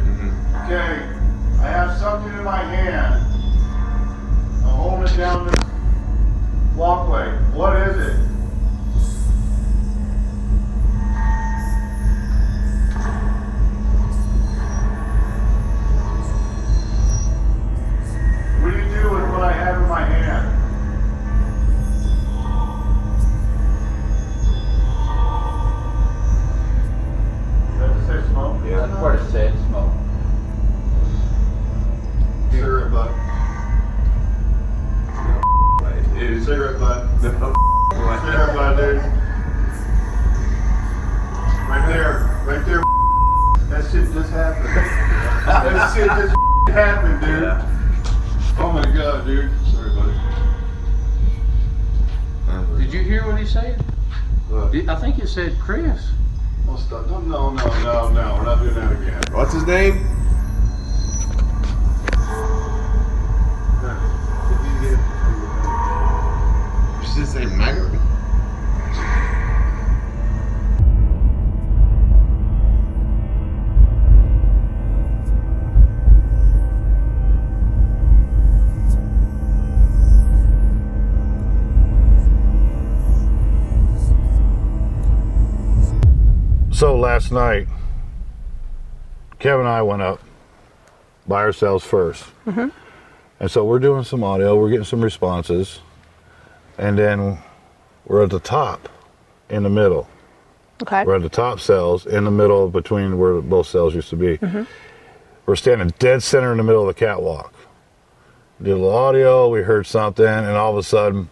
Okay, I have something in my hand. I'm holding it down this walkway. What is it? What do you do with what I have in my hand? Is that to say smoke? Yeah, that's what it said, smoke. Cigarette butt. Cigarette butt. Cigarette butt, dude. Right there. That shit just happened. That shit just happened, dude. Oh my god, dude. Sorry, buddy. Did you hear what he said? What? I think it said Chris. Oh, stop. No. We're not doing that again. What's his name? What's his name? Maggard? So last night, Kevin and I went up by ourselves first. Mm-hmm. And so we're doing some audio, we're getting some responses, and then we're at the top in the middle. Okay. We're at the top cells in the middle between where both cells used to be. Mm-hmm. We're standing dead center in the middle of the catwalk. Did a little audio, we heard something, and all of a sudden,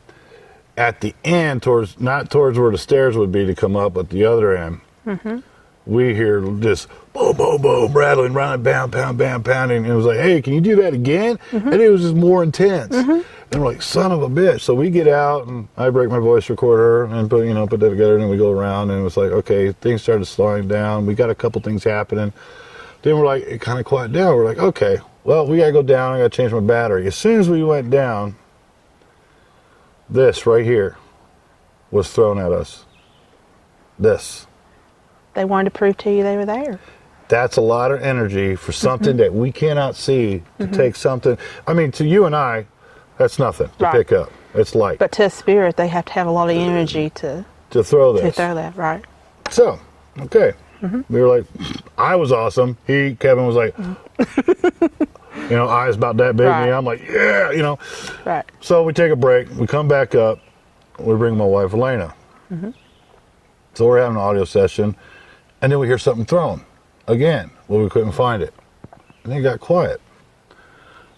at the end, not towards where the stairs would be to come up, but the other end, Mm-hmm. we hear this boom, boom, boom, rattling, bam, bam, bam, pounding. And it was like, hey, can you do that again? Mm-hmm. And it was just more intense. Mm-hmm. And we're like, son of a bitch. So we get out and I break my voice recorder and put that together. And then we go around and it was like, okay, things started slowing down. We got a couple things happening. Then we're like, it kind of quieted down. We're like, okay, well, we got to go down. I got to change my battery. As soon as we went down, this right here was thrown at us. This. They wanted to prove to you they were there. That's a lot of energy for something Mm-hmm. that we cannot see to Mm-hmm. take something. I mean, to you and I, that's nothing to Right. pick up. It's light. But to a spirit, they have to have a lot of energy to throw this. To throw that, right. So, okay. Mm-hmm. We were like, I was awesome. Kevin was like, eyes about that big. Right. And I'm like, yeah, Right. So we take a break. We come back up. We bring my wife, Elena. Mm-hmm. So we're having an audio session. And then we hear something thrown again. Well, we couldn't find it. And then it got quiet.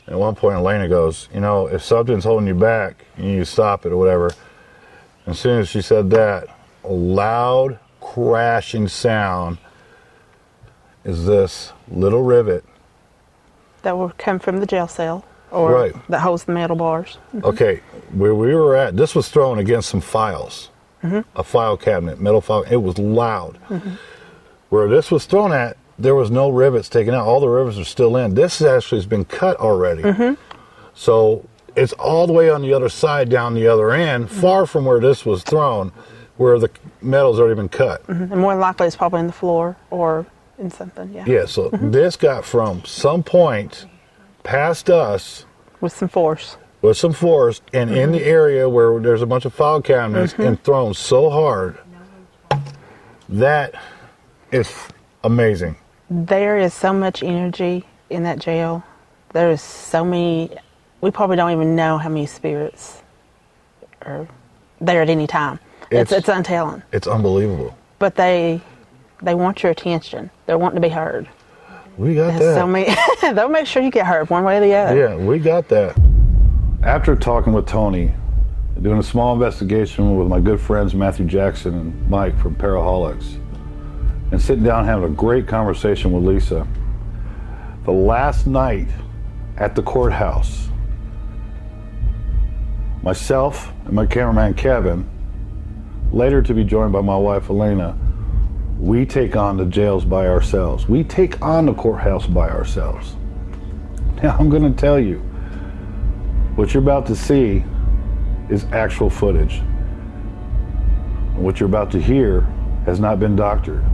At one point, Elena goes, if something's holding you back, you need to stop it or whatever. And as soon as she said that, a loud crashing sound is this little rivet. That will come from the jail cell or Right. that holds the metal bars. Mm-hmm. Okay, where we were at, this was thrown against some files. Mm-hmm. A file cabinet, metal file. It was loud. Mm-hmm. Where this was thrown at, there was no rivets taken out. All the rivets are still in. This actually has been cut already. Mm-hmm. So it's all the way on the other side, down the other end, far from where this was thrown, where the metal's already been cut. Mm-hmm. And more than likely it's probably in the floor or in something, yeah. Yeah, so this got from some point past us. With some force. With some force, and in the area where there's a bunch of file cabinets and thrown so hard, that is amazing. There is so much energy in that jail. There is so many, we probably don't even know how many spirits are there at any time. It's untelling. It's unbelievable. But they want your attention. They're wanting to be heard. We got There's that. so many, they'll make sure you get heard one way or the other. Yeah, we got that. After talking with Tony, doing a small investigation with my good friends Matthew Jackson and Mike from Paraholics, and sitting down having a great conversation with Lisa, the last night at the courthouse, myself and my cameraman Kevin, later to be joined by my wife Elena, we take on the jails by ourselves. We take on the courthouse by ourselves. Now I'm going to tell you, what you're about to see is actual footage. What you're about to hear has not been doctored.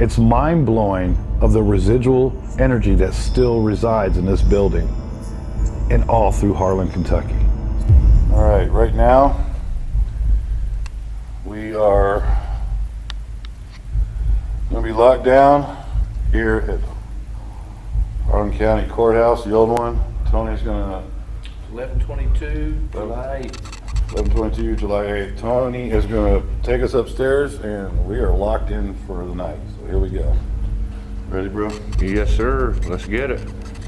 It's mind-blowing of the residual energy that still resides in this building and all through Harlan, Kentucky. All right, right now we are going to be locked down here at Harlan County Courthouse, the old one. Tony's going to 11/22, July 8th. 11/22, July 8th. Tony is going to take us upstairs, and we are locked in for the night. So here we go. Ready, bro? Yes, sir. Let's get it.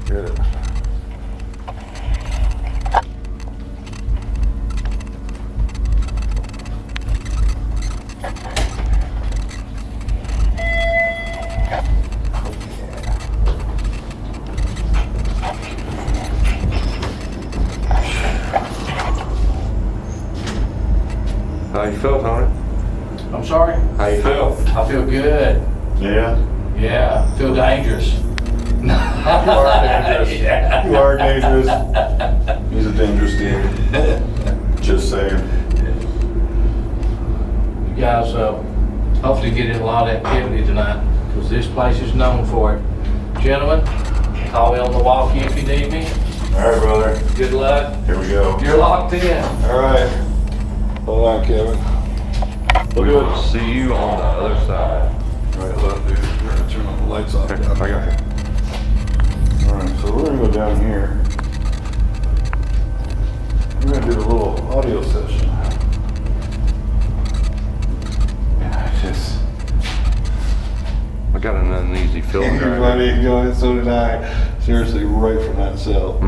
Get it. How you felt on it? I'm sorry. are you? How you feel? I feel good. Yeah. Yeah, I feel dangerous. You are dangerous. Yeah. You are dangerous. He's a dangerous dude. Just saying. You guys hopefully get in a lot of activity tonight because this place is known for it. Gentlemen, call me on the walkie if you need me. All right, brother. Good luck. Here we go. You're locked in. All right. Hold on, Kevin. We're going to see you on the other side. All right, look, dude. We're going to turn all the lights off. I got you. All right, so we're going to go down here. We're going to do a little audio session. I got an uneasy feeling. Everybody, so did I. Seriously, right from that cell.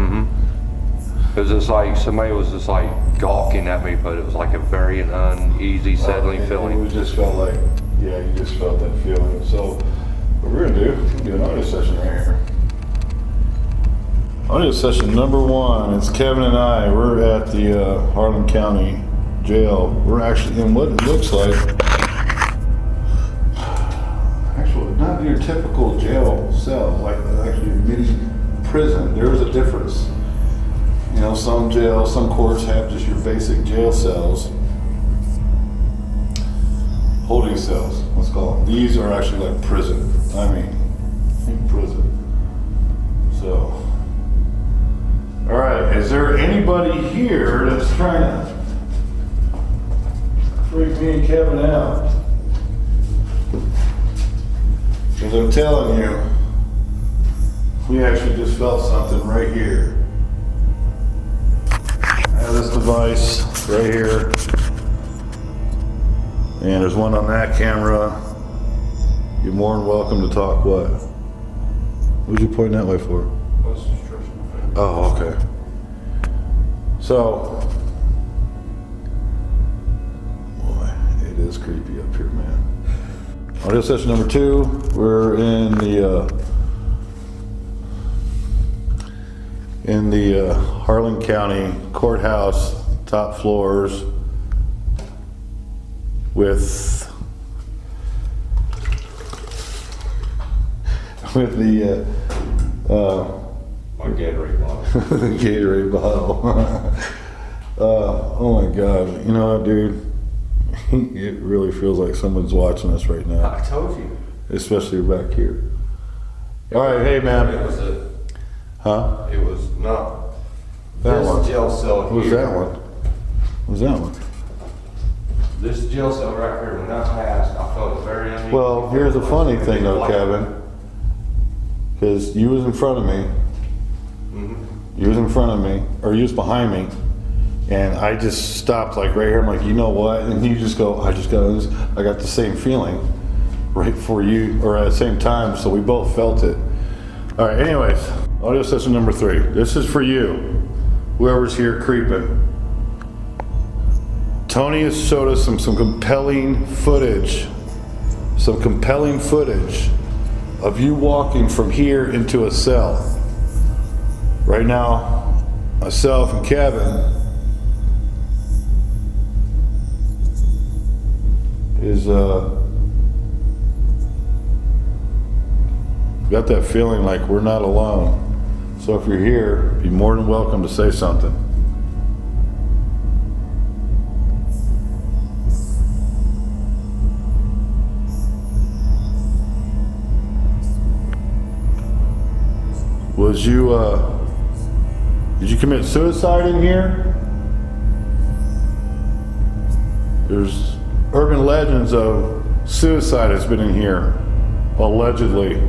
It was just like somebody was just like gawking at me, but it was like a very uneasy, settling feeling. It just felt like, yeah, you just felt that feeling. So, what we're gonna do an audio session right here. Audio session number 1. It's Kevin and I. We're at the Harlan County Jail. We're actually in what it looks like. Actually, not your typical jail cell, like actually a mini prison. There is a difference. You know, some jails, some courts have just your basic jail cells. Holding cells, let's call them. These are actually like prison. I mean, prison. So, all right, is there anybody here that's trying to freak me and Kevin out? Because I'm telling you, we actually just felt something right here. I have this device right here, and there's one on that camera. You're more than welcome to talk. What? What was you pointing that way for? Oh, okay. So, boy, it is creepy up here, man. Audio session number 2. We're in the Harlan County Courthouse, top floors, with the My Gatorade bottle. the Gatorade bottle. Oh my God! You know what, dude? It really feels like someone's watching us right now. I told you. Especially back here. All right, hey man. It was Huh? It was not That this one. jail cell What was here. that one? What was that one? This jail cell right here, when that passed, I felt very uneasy. Well, here's the funny thing though, Kevin. Because you was in front of me. You was in front of me, or you was behind me. And I just stopped like right here. I'm like, you know what? And you just go, I got the same feeling right for you, or at the same time. So we both felt it. All right, anyways, audio session number 3. This is for you, whoever's here creeping. Tony has showed us some compelling footage. Some compelling footage of you walking from here into a cell. Right now, myself and Kevin is got that feeling like we're not alone. So if you're here, be more than welcome to say something. Was you did you commit suicide in here? There's urban legends of suicide has been in here, allegedly.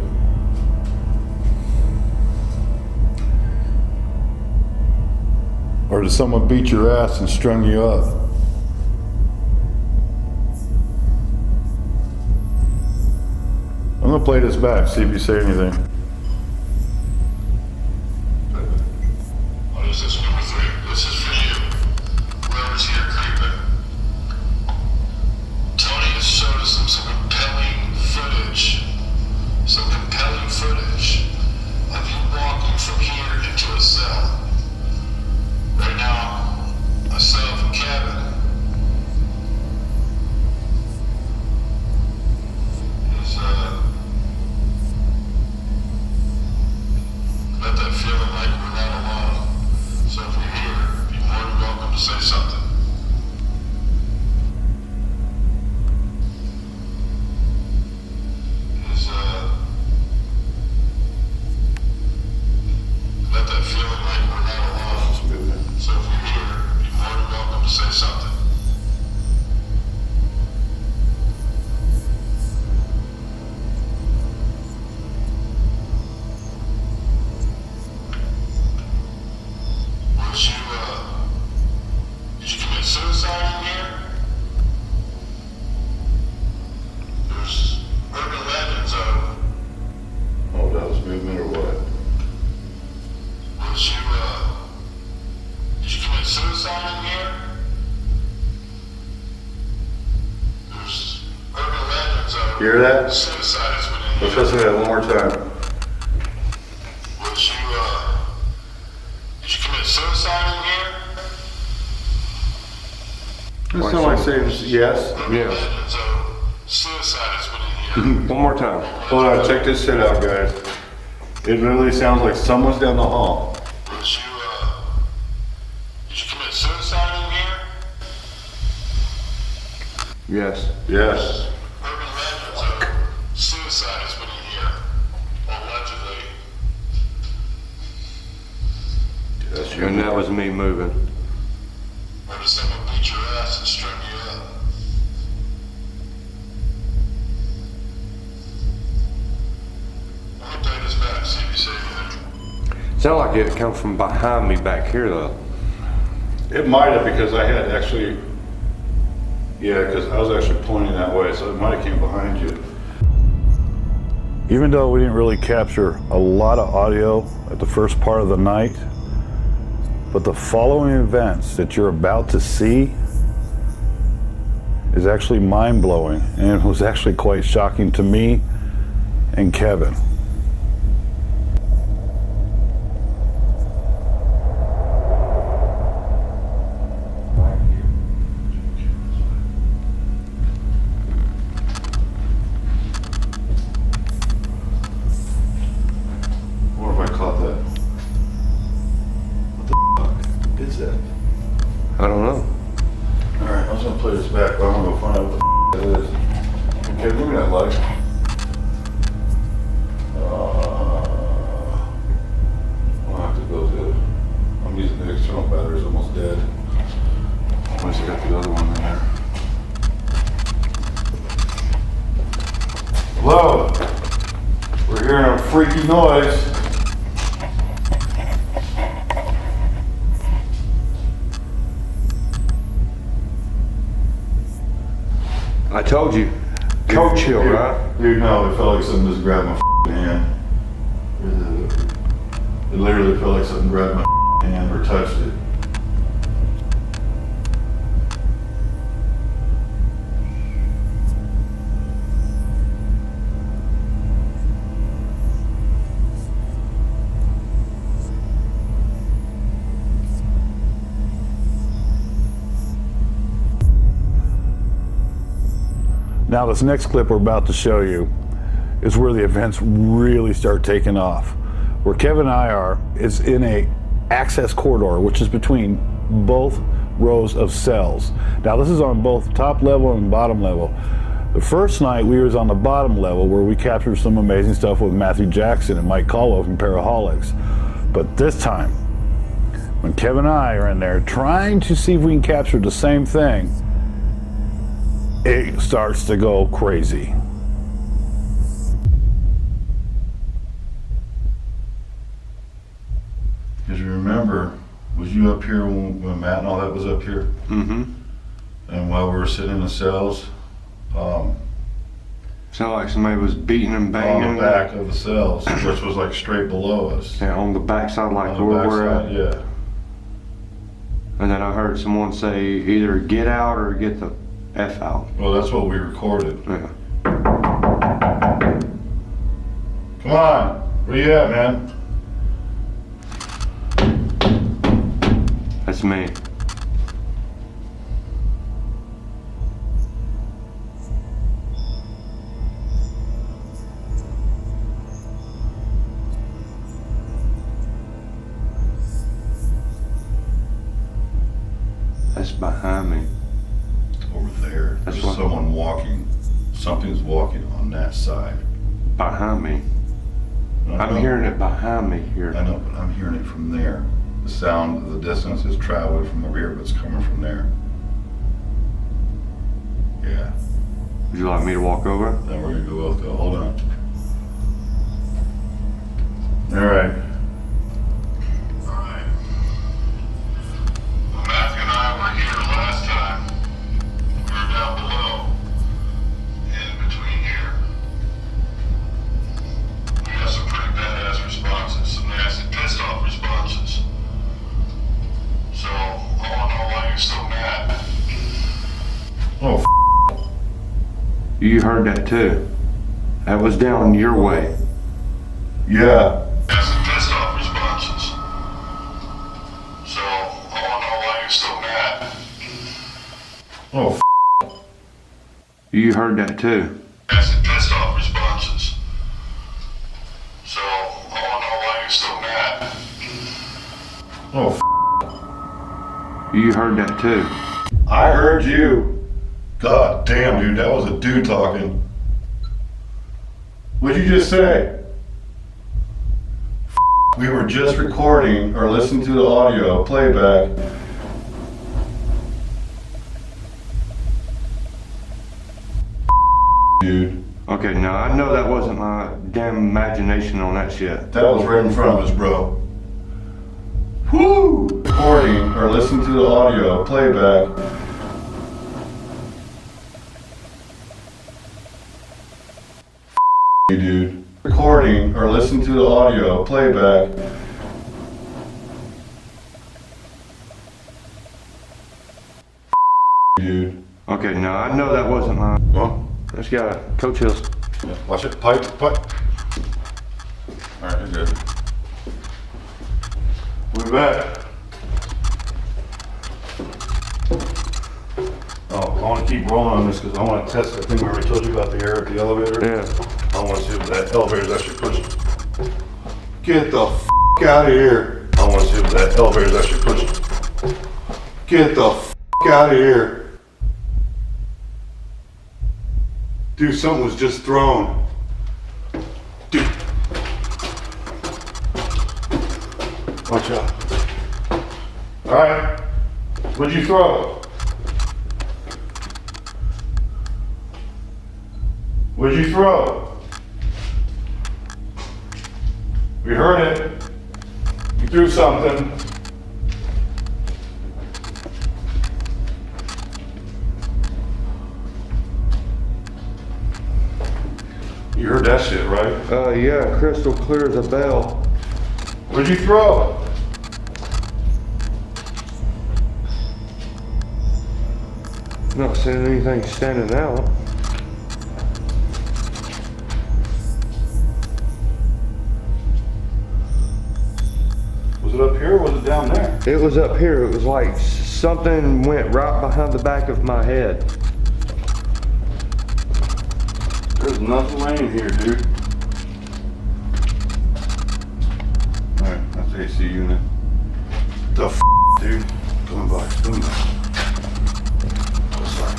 Or did someone beat your ass and strung you up? I'm gonna play this back, see if you say anything. What is this, number 3? This is for you. Whoever's here creeping. Tony has showed us some compelling footage. Some compelling footage of you walking from here into a cell. Right now, myself and Kevin You hear that? Let's listen to that one more time. Did you commit suicide in here? It sounds like saying yes. Yes. Suicide has been in here. One more time. Hold on, check this shit out, guys. It literally sounds like someone's down the hall. Did you commit suicide in here? Yes. Yes. Urban legends of suicide has been in here. Allegedly. And that was me moving. Or did someone beat your ass and string you up? I'm gonna play this back, see if you say anything. Sound like it come from behind me back here though. It might have, because I had actually, yeah, because I was actually pointing that way, so it might have came behind you. Even though we didn't really capture a lot of audio at the first part of the night, but the following events that you're about to see is actually mind-blowing, and it was actually quite shocking to me and Kevin. I don't know. Alright, I was gonna play this back, but I'm gonna go find out what the it is. Okay, give me that light. I'll have to go to, I'm using the external battery, it's almost dead. Unless I got the other one in there. Hello? We're hearing a freaky noise. I told you. Coach Hill, right? Dude, no, it felt like something just grabbed my hand. It literally felt like something grabbed my hand or touched it. Now this next clip we're about to show you is where the events really start taking off. Where Kevin and I are is in a access corridor, which is between both rows of cells. Now this is on both top level and bottom level. The first night we was on the bottom level where we captured some amazing stuff with Matthew Jackson and Mike Caldwell from Paraholics. But this time, when Kevin and I are in there trying to see if we can capture the same thing, it starts to go crazy. Because you remember, was you up here when Matt and all that was up here? Mm-hmm. And while we were sitting in the cells, sounded like somebody was beating and banging. On the back of the cells, which was like straight below us. Yeah, on the backside, like on where the we're at. backside, yeah. And then I heard someone say either get out or get the F out. Well, that's what we recorded. Yeah. Come on, where you at, man? That's me. That's behind me. Over there. That's There's someone walking. Something's walking on that side. Behind me. I'm hearing it behind me here. I know, but I'm hearing it from there. The sound, the distance is traveling from over here, but it's coming from there. Yeah. Would you like me to walk over? Then we're gonna both go. Hold on. All right. Matthew and I were here last time. We were down below. In between here. We got some pretty badass responses. Some nasty, pissed off responses. So, I wanna know why you're so mad. Oh, You heard that too. That was down your way. Yeah. That's some pissed off responses. So, I wanna know why you're so mad. Oh, You heard that too. That's some pissed off responses. So, I wanna know why you're so mad. Oh, You heard that too. I heard you. God damn, dude, that was a dude talking. What'd you just say? We were just recording or listening to the audio playback. Dude. Okay, now I know that wasn't my damn imagination on that shit. That was right in front of us, bro. Woo! Recording or listening to the audio playback. You, dude. Recording or listening to the audio playback. Dude. Okay, now I know that wasn't my. Well, let's go. Coach Hills. Yeah, watch it. Pipe. Alright, you're good. We'll be back. Oh, I want to keep rolling on this because I want to test. I think we already told you about the air at the elevator. Yeah. I want to see if that elevator's actually pushing. Get the f out of here. I want to see if that elevator's actually pushing. Get the f out of here. Dude, something was just thrown. Dude. Watch out. Alright. What'd you throw? What'd you throw? We heard it. You threw something. You heard that shit, right? Yeah, crystal clear as a bell. What'd you throw? Not seeing anything standing out. Was it up here or was it down there? It was up here. It was like something went right behind the back of my head. There's nothing laying here, dude. Alright, that's the AC unit. The f, dude? Come by. Oh, sorry.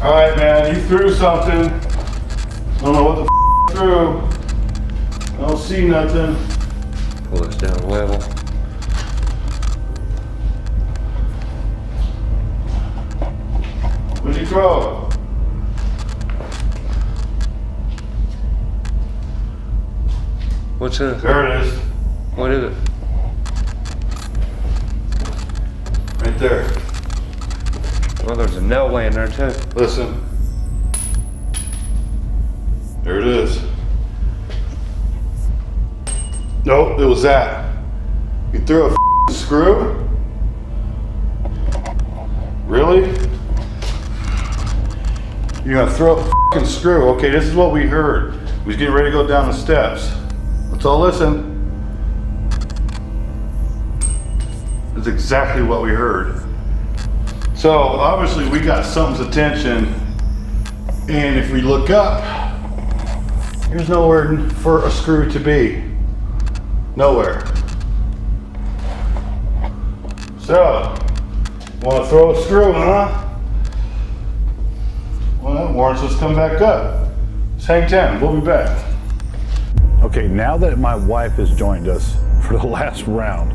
Alright, man, you threw something. I don't know what the f you threw. I don't see nothing. Pull this down level. What'd you throw? What's this? There it is. What is it? Right there. Well, there's a nail laying there too. Listen. There it is. Nope, it was that. You threw a f***ing screw? Really? You're gonna throw a f***ing screw? Okay, this is what we heard. We was getting ready to go down the steps. Let's all listen. That's exactly what we heard. So obviously we got something's attention, and if we look up, there's nowhere for a screw to be. Nowhere. So, want to throw a screw, huh? Well, that warrants us to come back up. Just hang 10, we'll be back. Okay, now that my wife has joined us for the last round,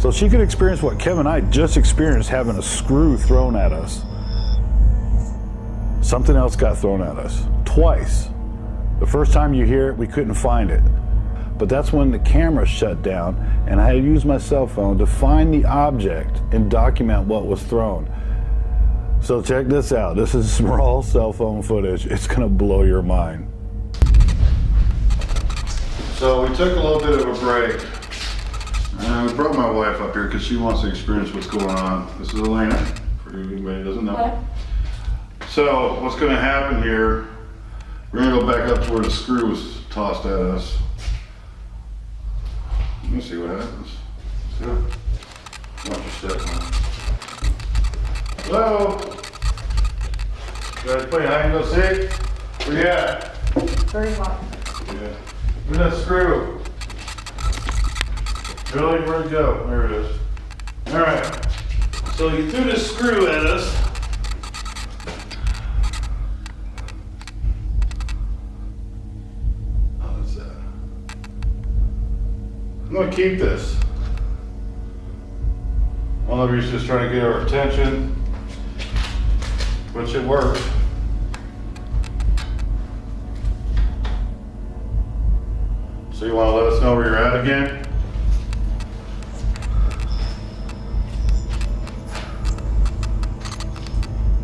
so she could experience what Kevin and I just experienced, having a screw thrown at us. Something else got thrown at us, twice. The first time you hear it, we couldn't find it. But that's when the camera shut down and I had to use my cell phone to find the object and document what was thrown. So check this out. This is raw cell phone footage. It's gonna blow your mind. So we took a little bit of a break. We brought my wife up here because she wants to experience what's going on. This is Elena, for anybody who doesn't know. So what's going to happen here, we're going to go back up to where the screw was tossed at us. Let me see what happens. Watch your step, man. Hello? You guys play hide and go seek? Where you at? 31. Yeah. Where's that screw? Really? Where'd it go? There it is. Alright. So you threw this screw at us. Oh, that's that. I'm gonna keep this. I don't know if he's just trying to get our attention, which it worked. So you want to let us know where you're at again?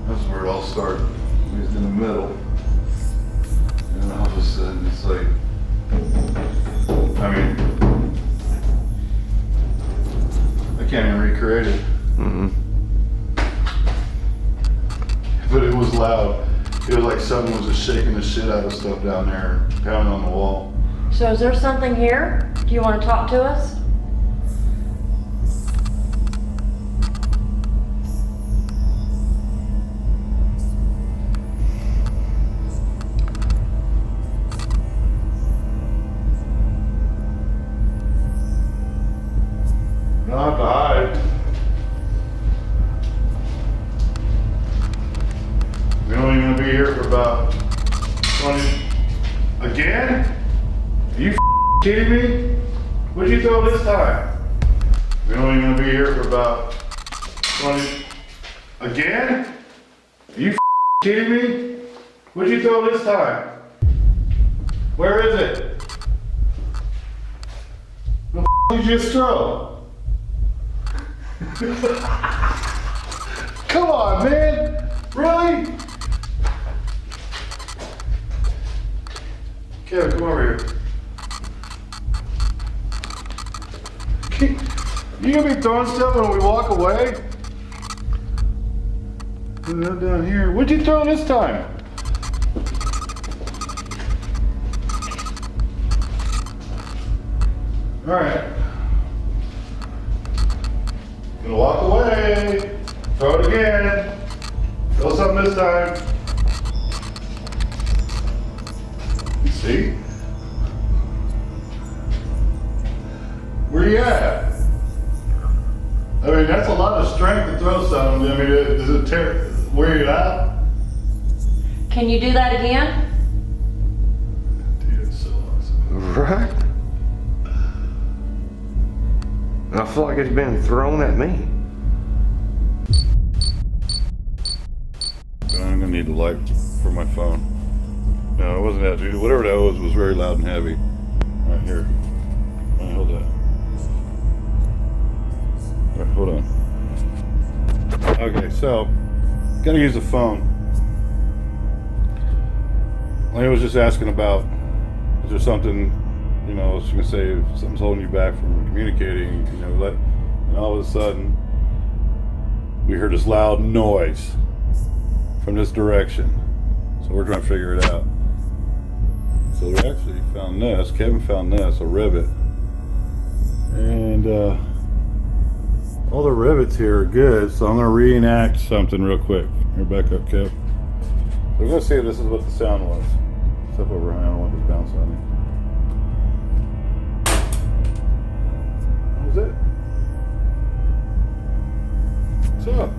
This is where it all started. He was in the middle. And all of a sudden it's like, I mean, I can't even recreate it. But it was loud. It was like someone was just shaking the shit out of stuff down there, pounding on the wall. So is there something here? Do you want to talk to us? You don't have to hide. We're only gonna be here for about 20. Again? Are you kidding me? What'd you throw this time? We're only gonna be here for about 20. Again? Are you kidding me? What'd you throw this time? Where is it? What the did you just throw? Come on, man! Really? Kevin, come over here. You gonna be throwing stuff when we walk away? Not down here. What'd you throw this time? Alright. Gonna walk away. Throw it again. Throw something this time. See? Where you at? I mean, that's a lot of strength to throw something. I mean, does it tear, wear you out? Can you do that again? Dude, it's so awesome. Right? I feel like it's been thrown at me. I'm gonna need the light for my phone. No, it wasn't that, dude. Whatever that was very loud and heavy. Right here. All right, hold that. All right, hold on. Okay, so gotta use the phone. I was just asking about, is there something, you know, I was gonna say if something's holding you back from communicating, you know, and all of a sudden we heard this loud noise from this direction. So we're trying to figure it out. So we actually found this, Kevin found this, a rivet. And all the rivets here are good, so I'm gonna reenact something real quick. Here, back up, Kev. We're gonna see if this is what the sound was. Step over, I don't want this bounce on me. What was it? What's up?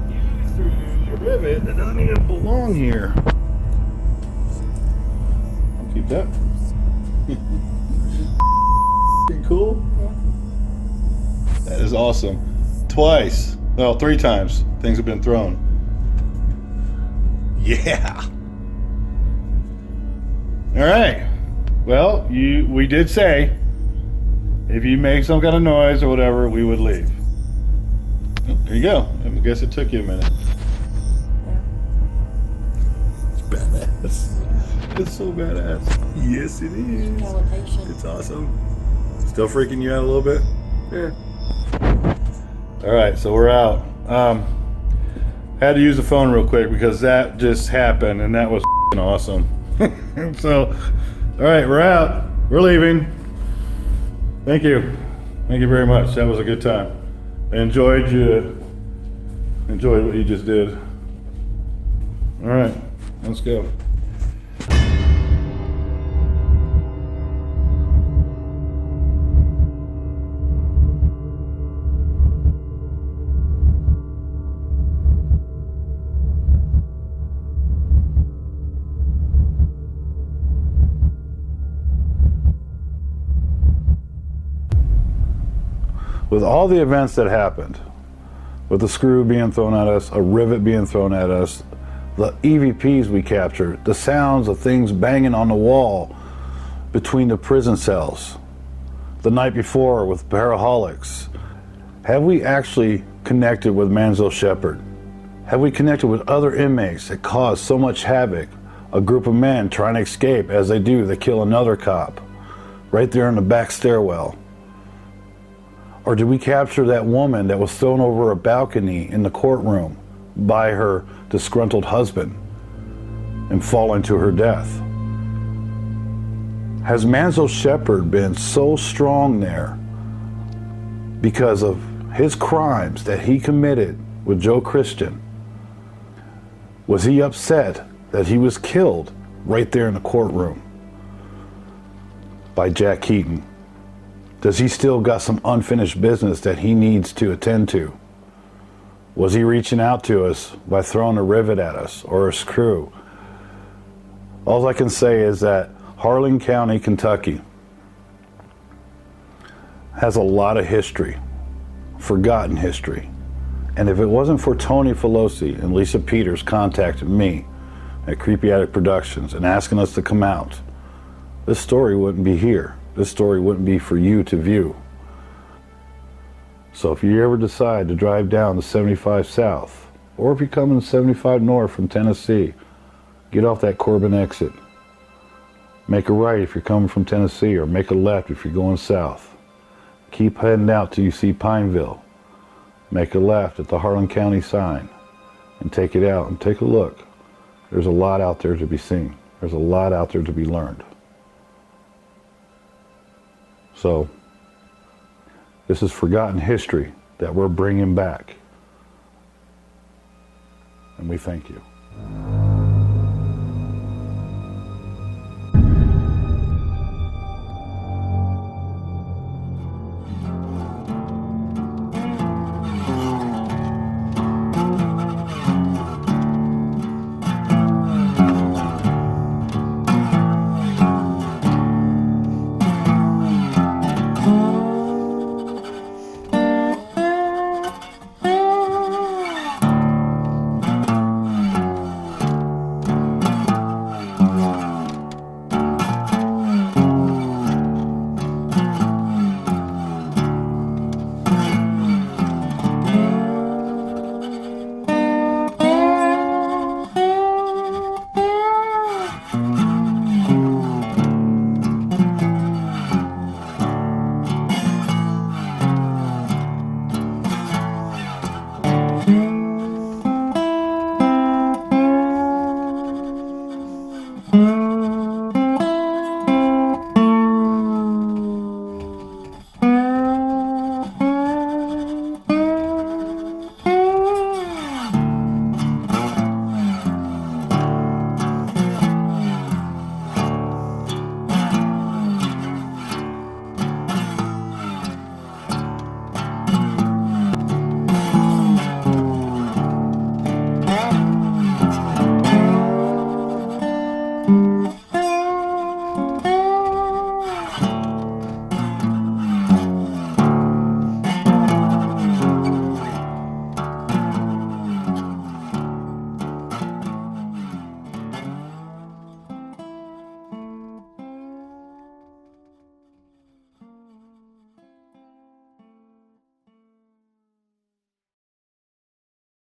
You threw a rivet that doesn't even belong here. I'll keep that. Cool. That is awesome. Twice. Well, 3 times things have been thrown. Yeah. All right. Well, we did say if you make some kind of noise or whatever, we would leave. Oh, there you go. I guess it took you a minute. It's badass. It's so badass. Yes, it is. It's awesome. Still freaking you out a little bit? Yeah. All right, so we're out. Had to use the phone real quick because that just happened and that was awesome. So, all right, we're out. We're leaving. Thank you. Thank you very much. That was a good time. I enjoyed what you just did. All right, let's go. With all the events that happened, with the screw being thrown at us, a rivet being thrown at us, the EVPs we captured, the sounds of things banging on the wall between the prison cells, the night before with Paraholics, have we actually connected with Manzo Shepherd? Have we connected with other inmates that caused so much havoc? A group of men trying to escape, as they do, they kill another cop right there in the back stairwell. Or did we capture that woman that was thrown over a balcony in the courtroom by her disgruntled husband and falling to her death? Has Manzo Shepherd been so strong there because of his crimes that he committed with Joe Christian? Was he upset that he was killed right there in the courtroom by Jack Heaton? Does he still got some unfinished business that he needs to attend to? Was he reaching out to us by throwing a rivet at us or a screw? All I can say is that Harlan County, Kentucky has a lot of history, forgotten history. And if it wasn't for Tony Felosi and Lisa Peters contacting me at Creepy Attic Productions and asking us to come out, this story wouldn't be here. This story wouldn't be for you to view. So if you ever decide to drive down to 75 South, or if you're coming 75 North from Tennessee, get off that Corbin exit. Make a right if you're coming from Tennessee, or make a left if you're going south. Keep heading out till you see Pineville. Make a left at the Harlan County sign and take it out and take a look. There's a lot out there to be seen. There's a lot out there to be learned. So, this is forgotten history that we're bringing back. And we thank you.